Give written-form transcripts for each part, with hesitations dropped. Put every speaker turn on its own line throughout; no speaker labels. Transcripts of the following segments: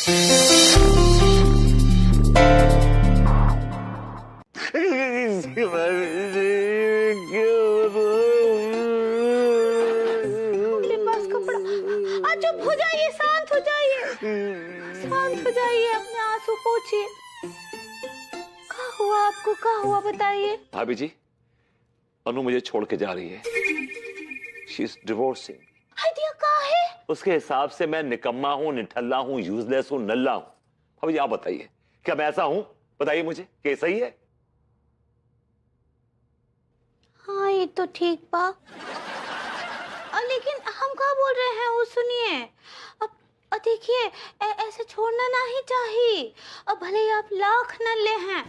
चुप हो जाइए, शांत हो जाइए, शांत हो जाइए, अपने आंसू पोंछिए। क्या हुआ आपको, क्या हुआ बताइए।
भाभी जी, अनु मुझे छोड़ के जा रही है। She is divorcing.
आइडिया क्या है?
उसके हिसाब से मैं निकम्मा हूं, निठल्ला हूं, यूजलेस हूं, नल्ला हूं। भाभी जी आप बताइए, क्या मैं ऐसा हूं? बताइए मुझे, क्या सही है?
हाँ ये तो ठीक बा, लेकिन हम क्या बोल रहे हैं वो सुनिए। अब देखिए, ऐसे छोड़ना नहीं चाहिए। अब भले ही आप लाख नल्ले हैं,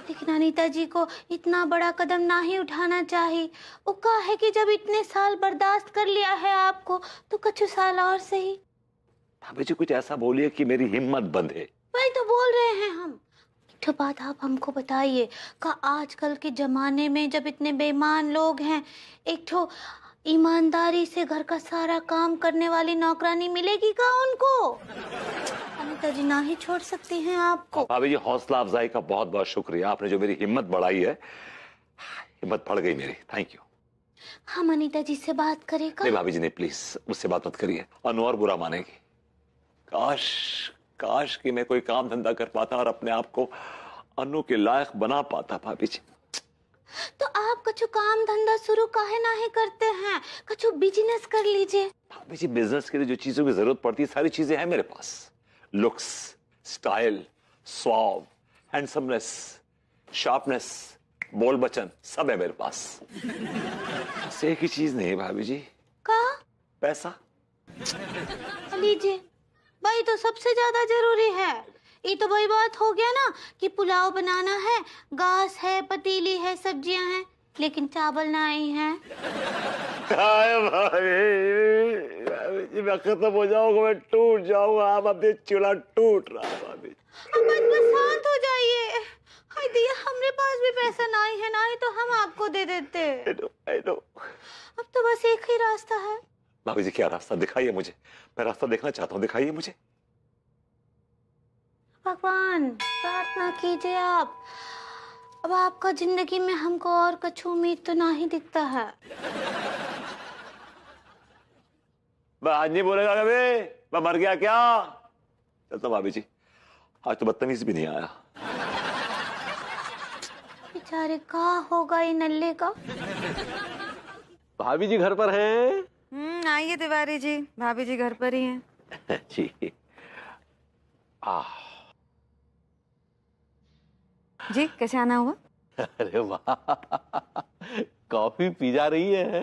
लेकिन अनीता जी को इतना बड़ा कदम नहीं उठाना चाहिए। वो कहा है कि जब इतने साल बर्दाश्त कर लिया है आपको, तो कुछ साल और सही।
भाभी जी कुछ ऐसा बोलिए कि मेरी हिम्मत बंधे।
वही तो बोल रहे हैं हम। तो बात आप हमको बताइए, का आजकल के जमाने में जब इतने बेईमान लोग हैं, एक तो ईमानदारी से घर का सारा काम करने वाली नौकरानी मिलेगी का उनको? अनीता जी ना ही छोड़ सकती हैं आपको।
भाभी जी हौसला अफजाई का बहुत बहुत शुक्रिया, आपने जो मेरी हिम्मत बढ़ाई है। हिम्मत बढ़ गई मेरी, थैंक यू।
हम अनीता जी से बात करेगा?
नहीं भाभी जी नहीं, प्लीज मुझसे बात मत करिए, अनु और बुरा मानेगी। काश काश कि मैं कोई काम धंधा कर पाता और अपने आप को अनु के लायक बना पाता। भाभी जी
तो आप कुछ काम धंधा शुरू काहे नहीं करते हैं, कुछ बिजनेस कर लीजिए।
भाभी जी बिजनेस के लिए जो चीजों की जरूरत पड़ती है सारी चीजें हैं मेरे पास। Looks, style, swag, handsomeness, sharpness, बोल बचन सब है मेरे पास। बस एक ही चीज नहीं है भाभी जी।
का?
पैसा।
लीजिए, भाई तो सबसे ज्यादा जरूरी है। ये तो वही बात हो गया ना कि पुलाव बनाना है, गैस है, पतीली है, सब्जियां हैं, लेकिन चावल नहीं है।
मैं खत्म हो जाऊंगा, मैं टूट जाऊंगा। आप अपने चूल्हा टूट रहा है भाभी।
बस शांत हो जाइए। हाय दिया, हमारे पास भी पैसा नहीं है, नहीं तो हम आपको दे देते।
I know.
अब तो बस एक ही रास्ता है।
भाभी जी क्या रास्ता, दिखाइए मुझे, मैं रास्ता देखना चाहता हूँ, दिखाइए मुझे।
भगवान प्रार्थना कीजिए आप। अब आपका जिंदगी में हमको और कुछ उम्मीद तो नहीं दिखता है।
मैं आज नहीं बोलेगा कभी, मैं मर गया क्या? चलता भाभी जी, आज तो बदतमीज भी नहीं आया।
बेचारे का होगा ये नल्ले का।
भाभी जी घर पर हैं?
आइए तिवारी जी, भाभी जी घर पर ही हैं।
जी।
जी कैसे आना हुआ?
अरे वाह, कॉफी पी जा रही है।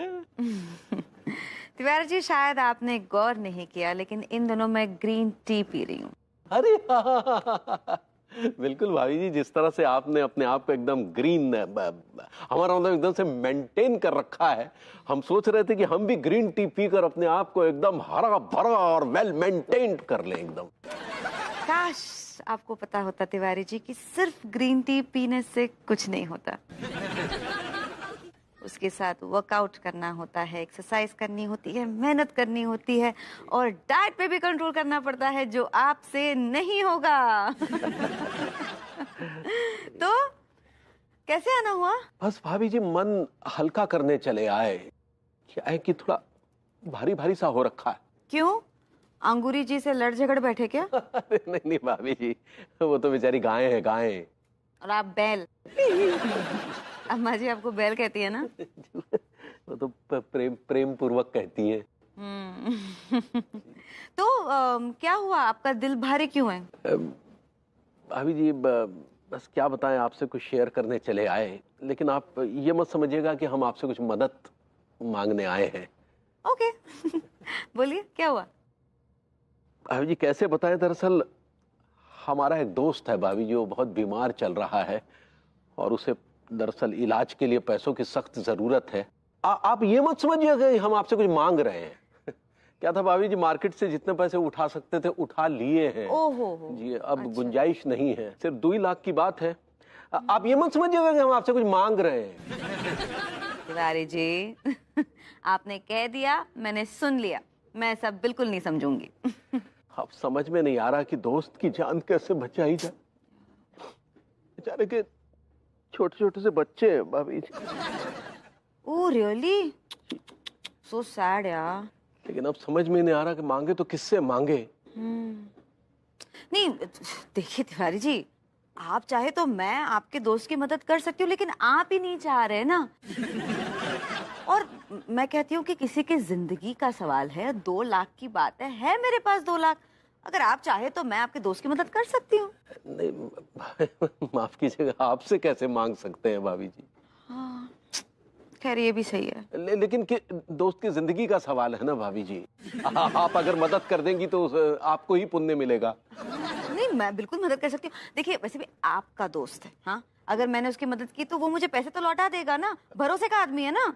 तिवारी जी शायद आपने गौर नहीं किया, लेकिन इन दिनों मैं ग्रीन टी पी रही हूँ।
अरे बिल्कुल भाभी जी, जिस तरह से आपने अपने आप को एकदम ग्रीन, हमारा मतलब एकदम से मेंटेन कर रखा है, हम सोच रहे थे कि हम भी ग्रीन टी पीकर अपने आप को एकदम हरा भरा और वेल मेंटेन्ड कर लें एकदम।
काश आपको पता होता तिवारी जी कि सिर्फ ग्रीन टी पीने से कुछ नहीं होता। उसके साथ वर्कआउट करना होता है, एक्सरसाइज करनी होती है, मेहनत करनी होती है और डाइट पे भी कंट्रोल करना पड़ता है, जो आपसे नहीं होगा। तो कैसे आना हुआ?
बस भाभी जी मन हल्का करने चले आए। क्या है कि थोड़ा भारी भारी सा हो रखा है।
क्यों, अंगूरी जी से लड़ झगड़ बैठे क्या?
अरे नहीं भाभी जी, वो तो बेचारी गाय है, गाय।
और आप बैल। अम्मा जी आपको बैल कहती है ना?
वो तो प्रेम पूर्वक कहती है।
तो क्या हुआ, आपका दिल भारी क्यों है?
भाभी जी बस क्या बताएं, आपसे कुछ शेयर करने चले आए, लेकिन आप ये मत समझिएगा कि हम आपसे कुछ मदद मांगने आए हैं।
ओके। बोलिए क्या हुआ?
भाभी जी कैसे बताएं, दरअसल हमारा एक दोस्त है भाभी जी, वो बहुत बीमार चल रहा है और उसे दरअसल इलाज के लिए पैसों की सख्त जरूरत है। आप ये मत समझिएगा कि हम आपसे कुछ मांग रहे हैं। क्या था भाभी जी, मार्केट से जितने पैसे उठा सकते थे उठा लिए हैं।
ओहो
जी अब
अच्छा।
गुंजाइश नहीं है, सिर्फ 2 लाख की बात है। आप ये मत समझिएगा कि हम आपसे कुछ मांग रहे हैं।
तिवारी जी आपने कह दिया, मैंने सुन लिया, मैं सब बिल्कुल नहीं समझूंगी।
अब समझ में नहीं आ रहा कि दोस्त की जान कैसे बचाई जाए। बेचारे के छोटे छोटे से बच्चे हैं भाभी जी।
ओह रियली, सो सैड यार।
लेकिन अब समझ में नहीं आ रहा कि मांगे तो किससे मांगे।
नहीं देखिए तिवारी जी, आप चाहे तो मैं आपके दोस्त की मदद कर सकती हूँ, लेकिन आप ही नहीं चाह रहे ना। और मैं कहती हूँ कि किसी की जिंदगी का सवाल है, 2 लाख की बात है मेरे पास 2 लाख। अगर आप चाहे तो मैं आपके दोस्त की मदद कर सकती हूँ।
नहीं माफ कीजिएगा, आपसे कैसे मांग सकते हैं भाभी जी।
हाँ खैर ये भी सही है।
लेकिन दोस्त की जिंदगी का सवाल है ना भाभी जी। आप अगर मदद कर देंगी तो आपको ही पुण्य मिलेगा।
नहीं मैं बिल्कुल मदद कर सकती हूँ। देखिए वैसे भी आपका दोस्त है, हाँ अगर मैंने उसकी मदद की तो वो मुझे पैसे तो लौटा देगा ना, भरोसे का आदमी है ना।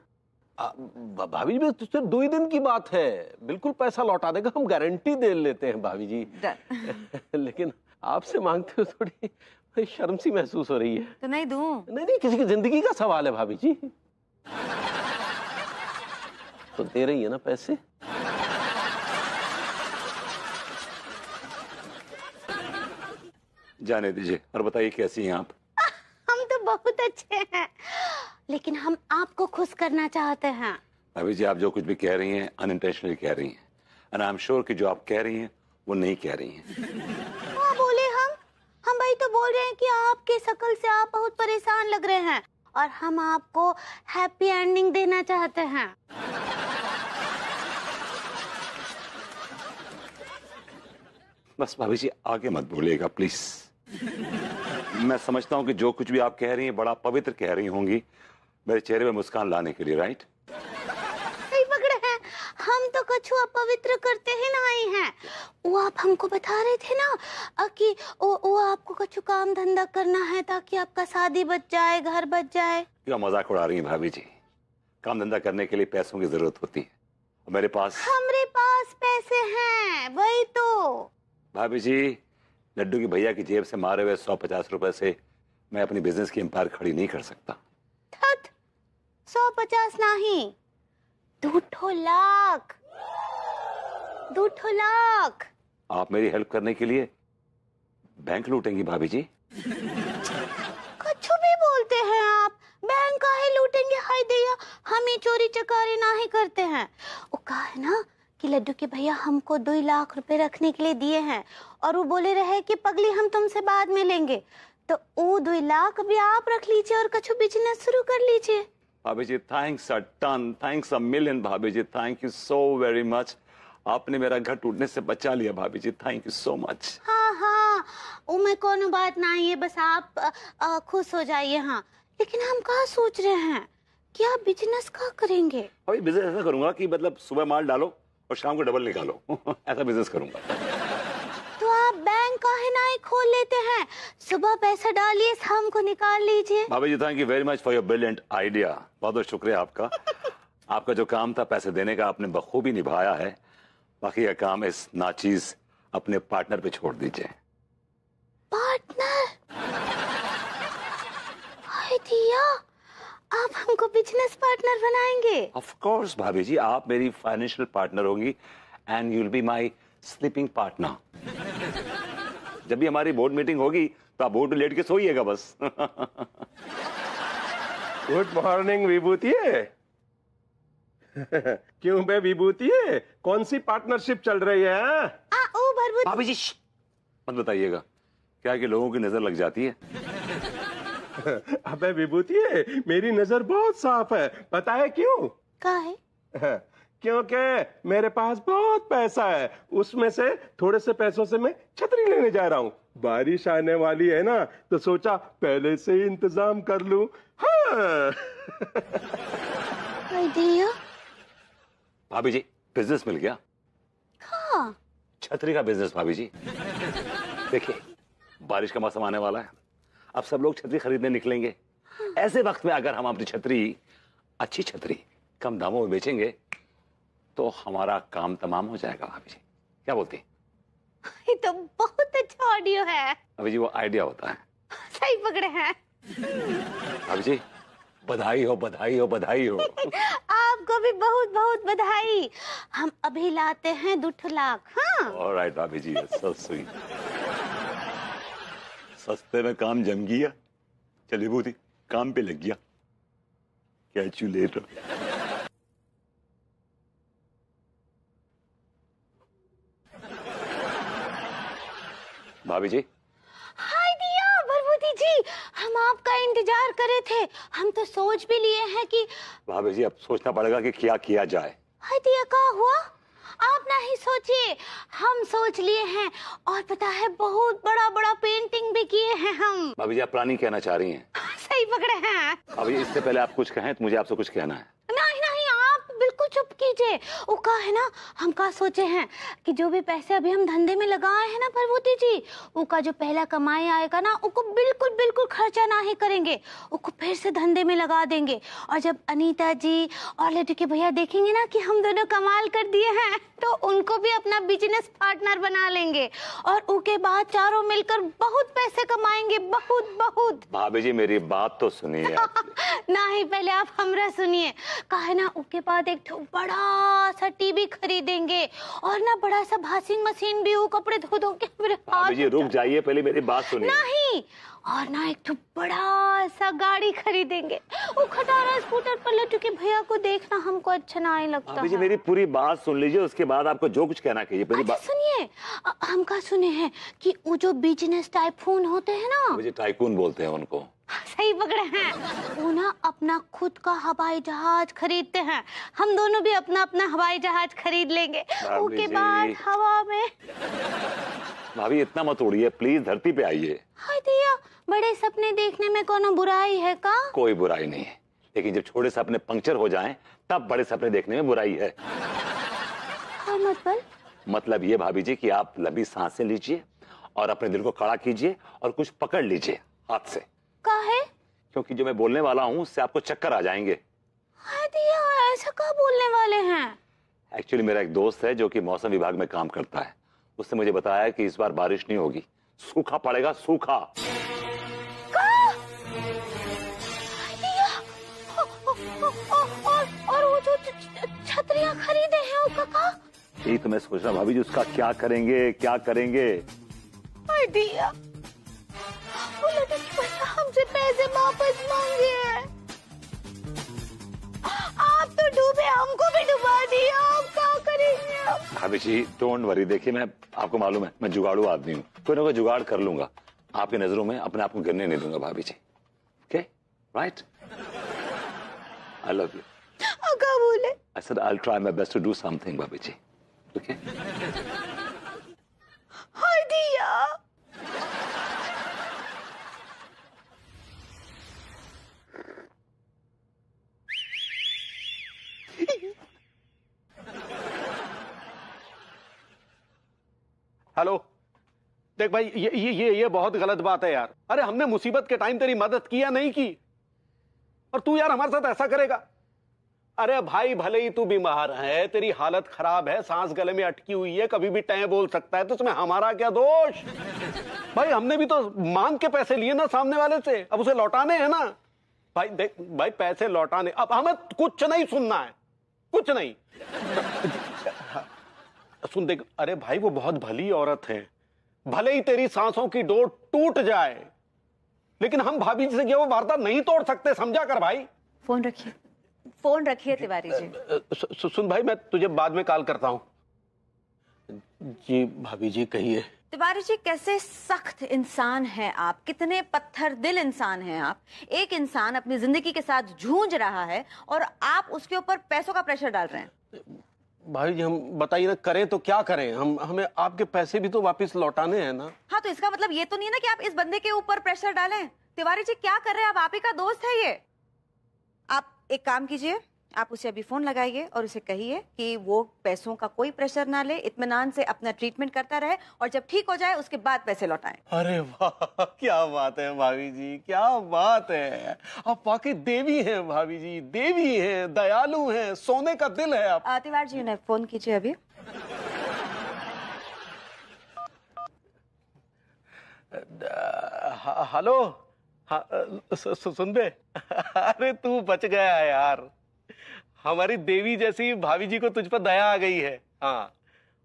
भाभी जी तो सिर्फ 2 ही दिन की बात है, बिल्कुल पैसा लौटा देगा, हम गारंटी दे लेते हैं भाभी जी। लेकिन आपसे मांगते हुए थोड़ी शर्म सी महसूस हो रही है।
तो नहीं दूं?
नहीं किसी की जिंदगी का सवाल है भाभी जी। तो दे रही है ना पैसे।
जाने दीजिए और बताइए कैसी हैं आप?
हम तो बहुत अच्छे हैं, लेकिन हम आपको खुश करना चाहते हैं।
भाभी जी आप जो कुछ भी कह रही हैं अनइंटेंशनली कह रही हैं, एंड आई एम श्योर कि जो आप कह रही हैं वो नहीं कह रही हैं।
हाँ बोले हम भाई तो बोल रहे हैं कि आपके शकल से आप बहुत परेशान लग रहे हैं और हम आपको हैप्पी एंडिंग देना चाहते हैं।
बस भाभी जी आगे मत बोलिएगा प्लीज। मैं समझता हूँ कि जो कुछ भी आप कह रही हैं बड़ा पवित्र कह रही होंगी मेरे चेहरे पे मुस्कान लाने के लिए, राइट?
सही पकड़े हैं, हम तो कछुआ पवित्र करते ही नहीं हैं। वो आप हमको बता रहे थे ना कि वो आपको कछु काम धंधा करना है ताकि आपका शादी बच जाए, घर बच जाए।
क्या मजाक उड़ा रही हैं भाभी जी? काम धंधा करने के लिए पैसों की जरूरत होती है, मेरे पास
पैसे हैं वही तो।
भाभी जी लड्डू की भैया की जेब से मारे हुए 150 रुपए से मैं अपनी बिजनेस की एम्पायर खड़ी नहीं कर सकता।
150 नहीं, 2 लाख। 2 लाख।
आप मेरी हेल्प करने के लिए बैंक लूटेंगी भाभी जी?
कुछ भी बोलते हैं आप, बैंक काहे लूटेंगे? हाय दैया, हम ही चोरी चकारी नहीं करते हैं। वो कहा है ना कि लड्डू के भैया हमको 2 लाख रुपए रखने के लिए दिए हैं और वो बोले रहे कि पगली हम तुमसे बाद में लेंगे, तो वो 2 लाख भी आप रख लीजिए और कुछ बिजनेस शुरू कर लीजिए।
भाभी जी thanks a ton, thanks a million भाभी जी, thank you so very much. आपने मेरा घर टूटने से बचा लिया भाभी जी, थैंक यू सो मच।
हाँ वो में कोनो बात नहीं है, बस आप खुश हो जाइए। हाँ लेकिन हम कहाँ सोच रहे हैं कि आप बिजनेस कहाँ करेंगे?
अभी बिजनेस ऐसा करूंगा कि मतलब सुबह माल डालो और शाम को डबल निकालो। ऐसा बिजनेस करूंगा।
तो आप बैंक काहे नहीं खोल लेते हैं? सुबह पैसा डालिए, शाम को निकाल लीजिए।
भाभी जी thank you very much for your brilliant idea, बहुत बहुत शुक्रिया आपका। आपका जो काम था पैसे देने का आपने बखूबी निभाया है, बाकी का काम इस नाचीज अपने पार्टनर पे छोड़ दीजिए।
पार्टनर? हाय दिया, आप हमको बिजनेस पार्टनर बनाएंगे?
ऑफ कोर्स भाभी जी, आप मेरी फाइनेंशियल पार्टनर होंगी and you will be my sleeping partner. जब भी हमारी बोर्ड मीटिंग होगी तो आप बोर्ड पे लेट के सोइएगा बस।
गुड मॉर्निंग विभूति। क्यों बे विभूति, कौन सी पार्टनरशिप चल रही है?
ओ भरभूति।
भाभी जी मत बताइएगा, क्या कि लोगों की नजर लग जाती है।
अबे विभूति मेरी नजर बहुत साफ है, पता है क्यों?
काहे?
क्योंकि मेरे पास बहुत पैसा है, उसमें से थोड़े से पैसों से मैं छतरी लेने जा रहा हूँ। बारिश आने वाली है ना, तो सोचा पहले से ही इंतजाम कर लूं। हाँ।
दिया
भाभी जी बिजनेस मिल गया।
हाँ।
छतरी का बिजनेस भाभी जी। देखिए बारिश का मौसम आने वाला है, अब सब लोग छतरी खरीदने निकलेंगे। ऐसे वक्त में अगर हम अपनी छतरी, अच्छी छतरी कम दामों में बेचेंगे तो हमारा काम तमाम हो जाएगा भाभी जी। क्या बोलती?
ये तो बहुत अच्छा ऑडियो है।
भाभी जी वो आइडिया होता है।
सही पकड़े हैं।
भाभी जी बधाई हो बधाई हो बधाई हो।
आप आपको भी बहुत बहुत बधाई। हम अभी लाते हैं 2 लाख। हाँ
ऑलराइट भाभी जी, सो स्वीट। सस्ते में काम जम गया, चलिए बूटी काम पे लग गया। Catch you later. भाभी जी,
हाय दिया भरभूति जी, हम आपका इंतजार कर रहे थे। हम तो सोच भी लिए हैं कि
भाभी जी अब सोचना पड़ेगा कि क्या किया जाए।
हाय दिया क्या हुआ? आप नहीं सोचिए, हम सोच लिए हैं। और पता है बहुत बड़ा बड़ा पेंटिंग भी किए हैं हम।
भाभी जी आप प्लानिंग कहना चाह रही हैं?
सही पकड़े हैं।
भाभी जी इससे पहले आप कुछ कहें तो मुझे आपसे कुछ कहना है।
नहीं नहीं, आप बिल्कुल चुप कीजिए। वो का है ना, हम का सोचे हैं कि जो भी पैसे अभी हम धंधे में लगाए हैं ना भरभूति जी, उसका जो पहला कमाई आएगा ना, उसको बिल्कुल बिल्कुल खर्चा ना ही करेंगे, उसको फिर से धंधे में लगा देंगे। और जब अनीता जी और लड्डू के भैया देखेंगे ना कि हम दोनों कमाल कर दिए हैं, तो उनको भी अपना बिजनेस पार्टनर बना लेंगे। और उसके बाद चारों मिलकर बहुत पैसे कमाएंगे, बहुत बहुत।
भाभी जी मेरी बात तो सुनिए आप।
नहीं, पहले आप हमरा सुनिए। कहा ना उसके बाद एक बड़ा सा टीवी खरीदेंगे और ना बड़ा सा वॉशिंग मशीन भी, वो कपड़े धो धो के मेरे
भाभी जी रुक जाइए, पहले मेरी बात सुनिए।
नहीं, और ना एक बड़ा सा गाड़ी खरीदेंगे। वो खटारा स्कूटर पर लड्डू के भैया को देखना हमको अच्छा नहीं लगता।
भाभी जी मेरी पूरी बात सुन लीजिए, उसके बाद आपको जो कुछ कहना कहिए। मेरी बात
सुनिए। हम का सुने हैं कि वो जो बिजनेस टाइकून होते हैं ना,
भाभी जी टाइकून बोलते हैं उनको।
सही पकड़े हैं। वो ना अपना खुद का हवाई जहाज खरीदते हैं। हम दोनों भी अपना अपना हवाई जहाज खरीद लेंगे। उसके बाद हवा में।
भाभी इतना मत उड़िए प्लीज, धरती पे आइए।
हाय दिया, बड़े सपने देखने में कोनो बुराई है का?
कोई बुराई नहीं है, लेकिन जब छोटे सपने पंक्चर हो जाएं, तब बड़े सपने देखने में बुराई है। मतलब ये भाभी जी कि आप लंबी सांसें लीजिए और अपने दिल को कड़ा कीजिए और कुछ पकड़ लीजिए हाथ से।
काहे?
क्योंकि जो मैं बोलने वाला हूँ उससे आपको चक्कर आ जाएंगे।
हाय दिया, ऐसा क्या बोलने वाले हैं?
एक्चुअली मेरा एक दोस्त है जो कि मौसम विभाग में काम करता है। उसने मुझे बताया कि इस बार बारिश नहीं होगी, सूखा पड़ेगा, सूखा।
और वो जो छतरियां खरीदे हैं वो काका?
यही तो मैं सोच रहा हूँ भाभी जी, उसका क्या करेंगे, क्या करेंगे।
दिया, वो लड़के हमसे पैसे वापस मांगे हैं। आप तो डूबे, हमको भी डुबा दिया, आप क्या करेंगे अब?
भाभी जी डोंट वरी, देखिए मैं आपको मालूम है मैं जुगाड़ू आदमी हूँ, कोई ना कोई जुगाड़ कर लूंगा। आपकी नजरों में अपने आप को गिरने नहीं दूंगा भाभी जी। Okay right, I love you.
क्या बोले?
I said I'll try my best to do something, भाभी जी। ओके?
हाय दिया।
हेलो, देख भाई ये बहुत गलत बात है यार। अरे हमने मुसीबत के टाइम तेरी मदद की या नहीं की, और तू यार हमारे साथ ऐसा करेगा? अरे भाई भले ही तू बीमार है, तेरी हालत खराब है, सांस गले में अटकी हुई है, कभी भी टैं बोल सकता है, तो उसमें हमारा क्या दोष? भाई हमने भी तो मांग के पैसे लिए ना सामने वाले से, अब उसे लौटाने हैं ना। भाई देख भाई, पैसे लौटाने, अब हमें कुछ नहीं सुनना है, कुछ नहीं। सुन देख, अरे भाई वो बहुत भली औरत है, भले ही तेरी सांसों की डोर टूट जाए, लेकिन हम भाभी जी से वो वार्ता नहीं तोड़ सकते, समझा कर भाई।
फोन रखिए, फोन रखिए तिवारी जी।
सुन भाई, मैं तुझे बाद में कॉल करता हूं। जी भाभी जी कहिए।
तिवारी जी कैसे सख्त इंसान हैं आप, कितने पत्थर दिल इंसान हैं आप। एक इंसान अपनी जिंदगी के साथ जूझ रहा है और आप उसके ऊपर पैसों का प्रेशर डाल रहे हैं।
भाई जी हम बताइए ना, करें तो क्या करें? हमें आपके पैसे भी तो वापस लौटाने हैं ना।
हाँ, तो इसका मतलब ये तो नहीं है ना कि आप इस बंदे के ऊपर प्रेशर डालें। तिवारी जी क्या कर रहे हैं आप ही का दोस्त है ये। आप एक काम कीजिए, आप उसे अभी फोन लगाइए और उसे कहिए कि वो पैसों का कोई प्रेशर ना ले, इत्मीनान से अपना ट्रीटमेंट करता रहे और जब ठीक हो जाए उसके बाद पैसे लौटाएं।
अरे वाह, क्या बात है भाभी जी, क्या बात है। आप वाकई देवी हैं भाभी जी, देवी हैं, दयालु हैं, सोने का दिल है आप।
तिवारी जी ने फोन कीजिए अभी।
हेलो, हाँ सुन बे। अरे तू बच गया यार। हमारी देवी जैसी भाभी जी को तुझ पर दया आ गई है। हाँ,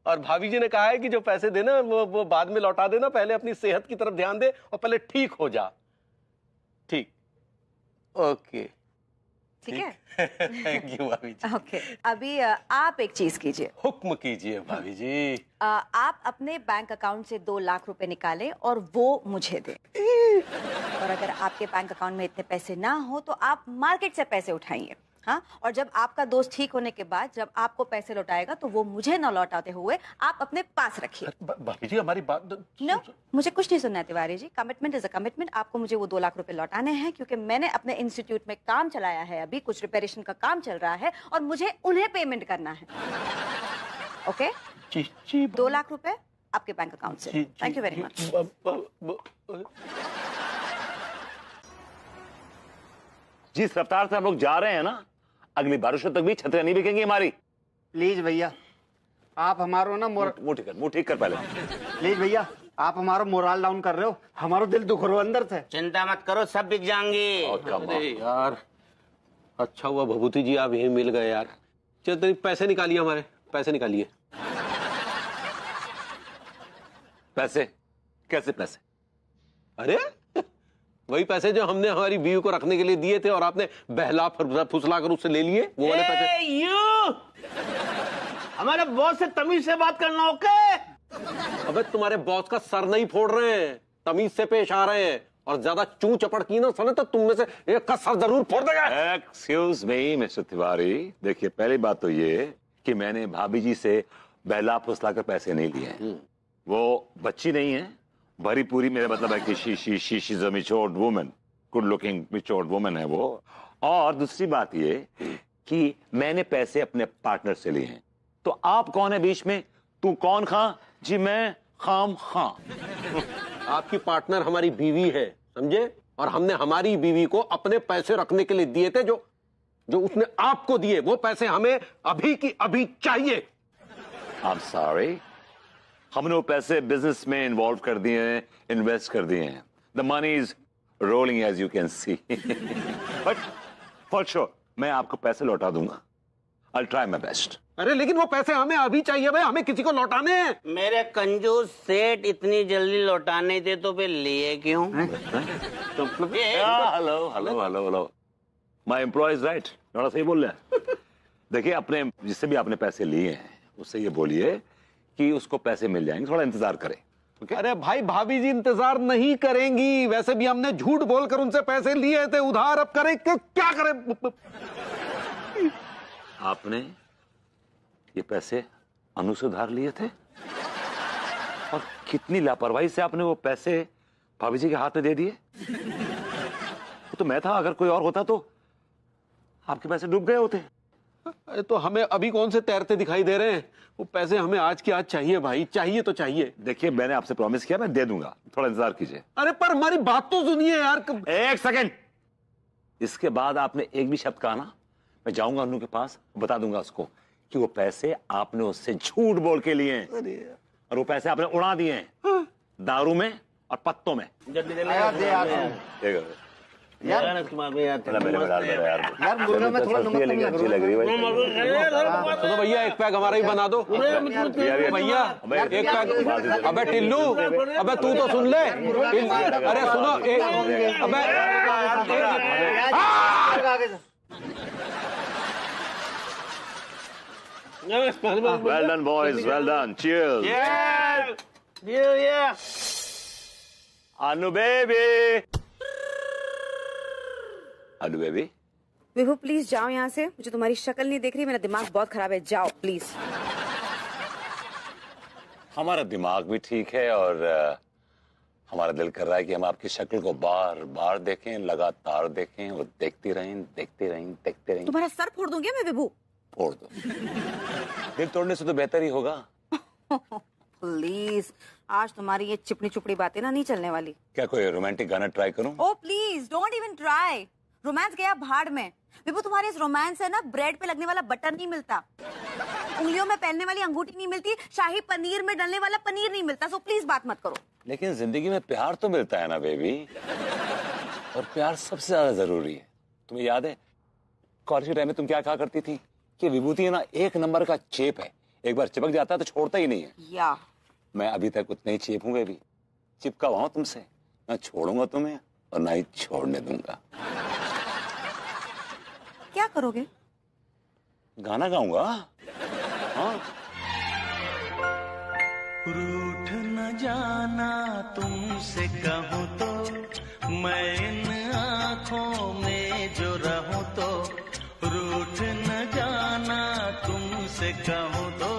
और भाभी जी ने कहा है कि जो पैसे देना वो बाद में लौटा देना, पहले अपनी सेहत की तरफ ध्यान दे और पहले ठीक हो जा। ठीक, ओके,
ठीक है।
थैंक यू भाभी जी।
ओके, अभी आप एक चीज कीजिए।
हुक्म कीजिए भाभी जी।
आप अपने बैंक अकाउंट से 2 लाख रुपए निकालें और वो मुझे दें। और अगर आपके बैंक अकाउंट में इतने पैसे ना हो तो आप मार्केट से पैसे उठाइए। हाँ, और जब आपका दोस्त ठीक होने के बाद जब आपको पैसे लौटाएगा तो वो मुझे न लौटाते हुए आप अपने पास रखिए।
भाभी जी हमारी बात
नो, मुझे कुछ नहीं सुनना है Tiwari ji. Commitment is a commitment. आपको मुझे वो 2 लाख रुपए लौटाने हैं क्योंकि मैंने अपने इंस्टीट्यूट में काम चलाया है, अभी कुछ रिपेयरेशन का काम चल रहा है और मुझे उन्हें पेमेंट करना है। ओके, 2 लाख रुपए आपके बैंक अकाउंट से। Thank you very much.
जिस रफ्तार से हम लोग जा रहे हैं ना, अगली बारिशों तक भी छतरियां नहीं बिकेंगी हमारी।
प्लीज भैया, आप हमारो ना
मुंह ठीक कर पहले।
प्लीज भैया, आप हमारा मोरल डाउन कर रहे हो, हमारो दिल दुख रहा अंदर से।
चिंता मत करो, सब बिक जाएंगे।
अरे यार, अच्छा हुआ भभूति जी आप यहीं मिल गए यार। चल तेरी पैसे निकालिए, हमारे पैसे निकालिए।
पैसे? कैसे पैसे?
अरे वही पैसे जो हमने हमारी बीवी को रखने के लिए दिए थे और आपने बहला फुसला कर उससे ले लिए, वो वाले पैसे।
हमारे बॉस से तमीज से बात करना, ओके?
अबे तुम्हारे बॉस का सर नहीं फोड़ रहे हैं, तमीज से पेश आ रहे हैं। और ज्यादा चू चपड़ की ना सुने तो तुम में से एक का सर जरूर फोड़ देगा।
एक्सक्यूज मी मिस्टर तिवारी, देखिए पहली बात तो ये कि मैंने भाभी जी से बहला फुसला कर पैसे नहीं लिए हैं। वो बच्ची नहीं है, भरी पूरी, मेरा मतलब है कि she is a matured woman, good looking matured woman है वो। और दूसरी बात ये कि मैंने पैसे अपने पार्टनर से लिए हैं। तो आप कौन है बीच में? तू कौन खां? जी मैं खाम खां।
आपकी पार्टनर हमारी बीवी है, समझे? और हमने हमारी बीवी को अपने पैसे रखने के लिए दिए थे, जो उसने आपको दिए, वो पैसे हमें अभी की अभी चाहिए।
I'm sorry, हमने वो पैसे बिजनेस में इन्वॉल्व कर दिए हैं, इन्वेस्ट कर दिए हैं। The money is rolling as you can see. But for sure मैं आपको पैसे लौटा दूंगा। I'll try my best.
अरे लेकिन वो पैसे हमें अभी चाहिए भाई, हमें किसी को लौटाने हैं।
मेरे कंजूस सेठ इतनी जल्दी लौटाने थे तो फिर लिए क्यों?
Hello my employ is right, थोड़ा सही बोल रहे हैं। देखिए, अपने जिससे भी आपने पैसे लिए हैं उससे ये बोलिए कि उसको पैसे मिल जाएंगे, थोड़ा इंतजार करें।
Okay? अरे भाई भाभी जी इंतजार नहीं करेंगी, वैसे भी हमने झूठ बोलकर उनसे पैसे लिए थे उधार, अब करें क्या करें?
आपने ये पैसे अनु से उधार लिए थे और कितनी लापरवाही से आपने वो पैसे भाभी जी के हाथ में दे दिए। वो तो मैं था, अगर कोई और होता तो आपके पैसे डूब गए होते।
अरे तो हमें अभी कौन से तैरते दिखाई दे रहे हैं? वो पैसे हमें आज की आज चाहिए भाई, चाहिए तो चाहिए।
देखिए, मैंने आपसे प्रॉमिस किया, मैं दे दूंगा, थोड़ा इंतजार कीजिए।
अरे पर हमारी बात तो सुनिए यार।
एक सेकंड, इसके बाद आपने एक भी शब्द कहा ना, मैं जाऊंगा अनु के पास, बता दूंगा उसको कि वो पैसे आपने उससे झूठ बोल के लिए हैं और वो पैसे आपने उड़ा दिए हैं दारू में और पत्तों में।
यार मुर्गा में थोड़ा नमक कम
अच्छी लग रही है।
सुनो भैया, एक पैक हमारा ही बना दो भैया, एक पैक। अबे टिल्लू, अबे तू तो सुन ले। अरे सुनो, अबे
Well done, boys. Well done. Cheers.
Yeah.
Anu baby. Anu baby.
Vibhu please जाओ यहाँ से, मुझे तुम्हारी शक्ल नहीं देख रही, मेरा दिमाग बहुत खराब है, जाओ प्लीज।
हमारा दिमाग भी ठीक है और हमारा दिल कर रहा है कि हम आपकी शक्ल को बार बार देखें, लगातार देखें, वो देखते रहें।
तुम्हारा सर फोड़ दूंगी मैं विभू।
फोड़ दो। दिल तोड़ने से तो बेहतर ही होगा।
प्लीज, आज तुम्हारी ये चिपड़ी चुपड़ी बातें ना नहीं चलने वाली।
क्या कोई रोमांटिक गाना ट्राई करूं?
Oh please don't even try. Romance गया भाड़ में। विभू, तुम्हारे इस रोमांस से ना ब्रेड पे लगने वाला बटर नहीं मिलता, उंगलियों में पहनने वाली अंगूठी नहीं मिलती, शाही पनीर में डलने वाला पनीर नहीं मिलता। सो प्लीज बात मत करो।
लेकिन जिंदगी में प्यार तो मिलता है ना बेबी, और प्यार सबसे ज्यादा जरूरी है। तुम्हें याद है कॉलेज के टाइम में तुम क्या कहा करती थी? कि विभूति ना एक नंबर का चेप है, एक बार चिपक जाता है तो छोड़ता ही नहीं है।
या
मैं अभी तक उतने ही चेप हूँ बेबी, चिपका हुआ हूं तुमसे, ना छोड़ूंगा तुम्हें और ना ही छोड़ने दूंगा।
क्या करोगे?
गाना गाऊंगा। हाँ,
रूठ न जाना तुमसे कहूँ तो, मैं इन आँखों में जो रहूँ तो। रूठ न जाना तुमसे कहूँ तो,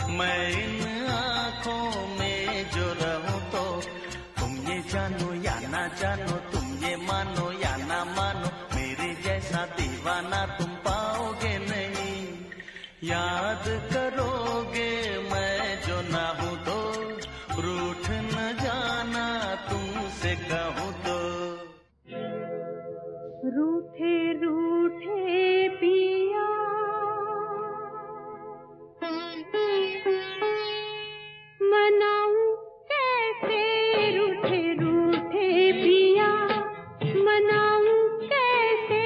मैं इन आँखों में जो रहूँ तो। तुम ये जानो या ना जानो, तुम ये मानो या ना मानो, मेरे जैसा दीवाना तुम पाओगे नहीं। याद करोगे मैं जो ना हूँ तो, रूठ न जाना तुमसे कहूँ तो।
रूठे रूठे पिया मनाऊं कैसे, रूठे रूठे पिया मनाऊं कैसे।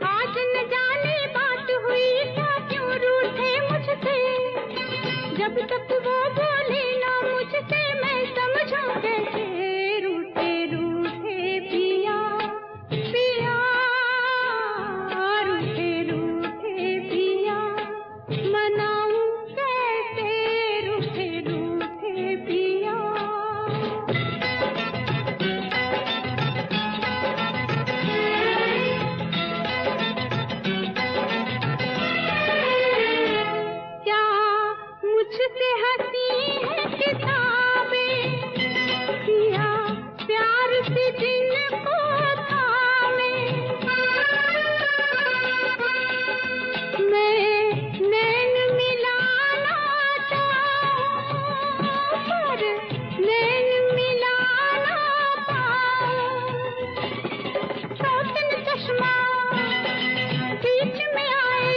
आज न जाने बात हुई क्या, क्यों रूठे मुझसे। जब तक वो बोले ना मुझसे, मैं समझूं कैसे। रूठे रूठे पिया पिया, रूठे रूठे पिया मनाऊं कैसे, रूठे रूठे पिया। क्या मुझसे हंसी है किताबें, किया प्यार से जिनको थामे। मैं नैन मिलाना चाहूं, पर नैन मिलाना पाऊं। सौतन चश्मा बीच में आए,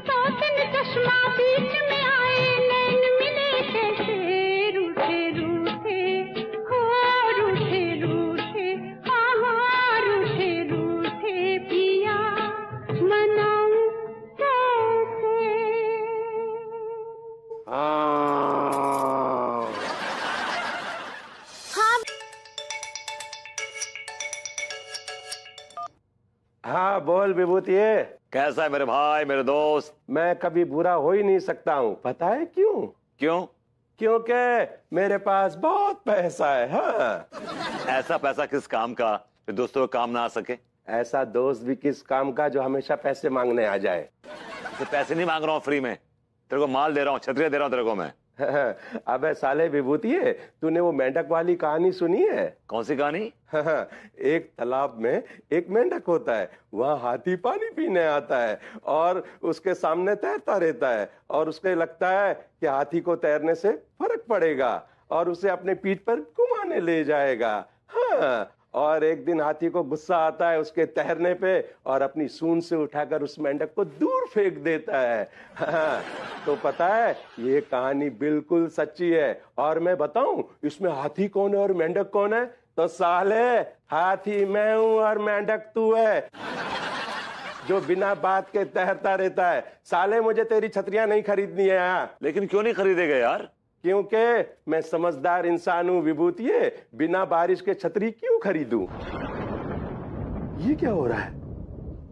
सौतन चश्मा बीच में आए, नैन मिले कैसे। रूठे रूठे हो, रूठे रूठे, हाँ हाँ रूठे रूठे पिया मनाऊं कैसे।
हाँ बोल विभूति।
कैसा है मेरे भाई, मेरे दोस्त?
मैं कभी बुरा हो ही नहीं सकता हूँ, पता है क्यों?
क्यों?
क्योंकि मेरे पास बहुत पैसा है। हाँ,
ऐसा पैसा किस काम का जो दोस्तों को काम ना आ सके?
ऐसा दोस्त भी किस काम का जो हमेशा पैसे मांगने आ जाए।
तो पैसे नहीं मांग रहा हूँ फ्री में, तेरे को माल दे रहा हूँ, छतरियां दे रहा हूँ तेरे को मैं।
अबे साले विभूति, तूने वो मेंढक वाली कहानी सुनी है?
कौन सी कहानी?
एक तालाब में एक मेंढक होता है, वहाँ हाथी पानी पीने आता है और उसके सामने तैरता रहता है और उसके लगता है कि हाथी को तैरने से फर्क पड़ेगा और उसे अपने पीठ पर घुमाने ले जाएगा। हाँ, और एक दिन हाथी को गुस्सा आता है उसके तैरने पे और अपनी सूंड से उठाकर उस मेंढक को दूर फेंक देता है। हाँ, तो पता है ये कहानी बिल्कुल सच्ची है। और मैं बताऊं इसमें हाथी कौन है और मेंढक कौन है? तो साले हाथी मैं हूं और मेंढक तू है, जो बिना बात के तैरता रहता है। साले मुझे तेरी छतरियां नहीं खरीदनी है। हाँ,
लेकिन क्यों नहीं खरीदेगा यार?
क्योंकि मैं समझदार इंसान हूँ विभूति, बिना बारिश के छतरी क्यों खरीदूं? ये क्या हो रहा है?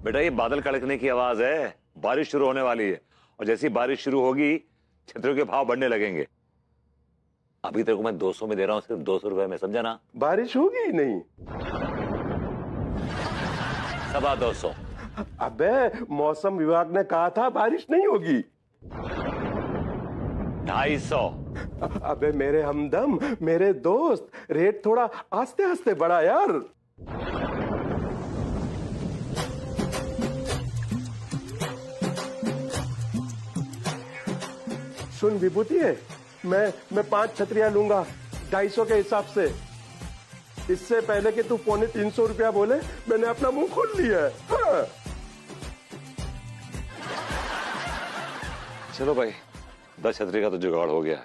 बेटा ये बादल कड़कने की आवाज है, बारिश शुरू होने वाली है और जैसी बारिश शुरू होगी छतरियों के भाव बढ़ने लगेंगे। अभी तेरे को मैं 200 में दे रहा हूँ, सिर्फ 200 रुपए में, समझा ना?
बारिश होगी ही नहीं।
225।
अबे मौसम विभाग ने कहा था बारिश नहीं होगी।
250।
अबे मेरे हमदम, मेरे दोस्त, रेट थोड़ा आस्ते आस्ते बढ़ा यार। सुन विभूति, मैं 5 छतरियां लूंगा 250 के हिसाब से। इससे पहले कि तू 350 रुपया बोले मैंने अपना मुंह खोल लिया है। हाँ।
चलो भाई, 10 छतरी का तो जुगाड़ हो गया,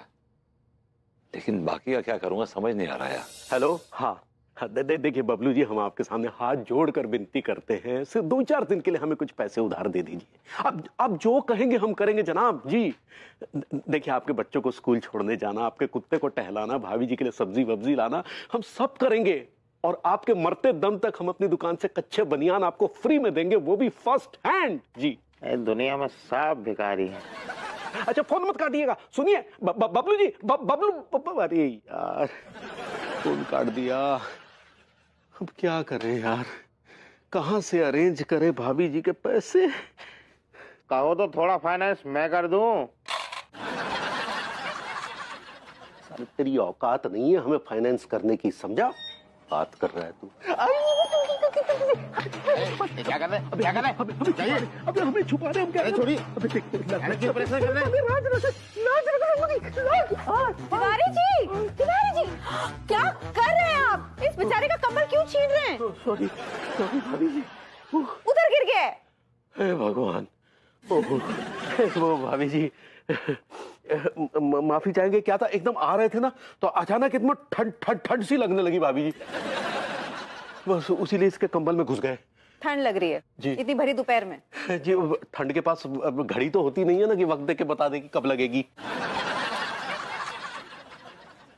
लेकिन बाकी का क्या करूंगा समझ नहीं आ रहा यार।
हेलो। हाँ
देखिए बबलू जी, हम आपके सामने हाथ जोड़कर विनती करते हैं, सिर्फ 2-4 दिन के लिए हमें कुछ पैसे उधार दे दीजिए। अब जो कहेंगे हम करेंगे जनाब जी। देखिए, आपके बच्चों को स्कूल छोड़ने जाना, आपके कुत्ते को टहलाना, भाभी जी के लिए सब्जी वब्जी लाना, हम सब करेंगे। और आपके मरते दम तक हम अपनी दुकान से कच्चे बनियान आपको फ्री में देंगे, वो भी फर्स्ट हैंड जी।
दुनिया में सब भिखारी है।
अच्छा, फोन मत काटिएगा। सुनिए बबलू जी, बबलू, अरे यार फोन काट दिया। अब क्या करें यार, कहां से अरेंज करें भाभी जी के पैसे?
कहो तो थोड़ा फाइनेंस मैं कर दूं।
सारी तेरी औकात नहीं है हमें फाइनेंस करने की, समझा? बात कर रहा है तू।
क्या कर रहे हैं? क्या कर रहे हैं?
अबे हमें छुपा रहे, हम क्या
छोड़िए।
तिवारी जी, तिवारी जी, क्या कर रहे हैं आप? इस बेचारे का कमर क्यों छीन रहे हैं?
सॉरी भाभी जी,
उधर गिर गए।
हे भगवान। वो भाभी जी माफी चाहेंगे। क्या था, एकदम आ रहे थे ना तो अचानक एकदम ठंड सी लगने लगी भाभी जी, बस उसी लिए इसके कंबल में घुस गए।
ठंड लग रही है
जी,
इतनी भरी दोपहर में?
जी, ठंड के पास घड़ी तो होती नहीं है ना कि वक्त देके बता देगी कब लगेगी।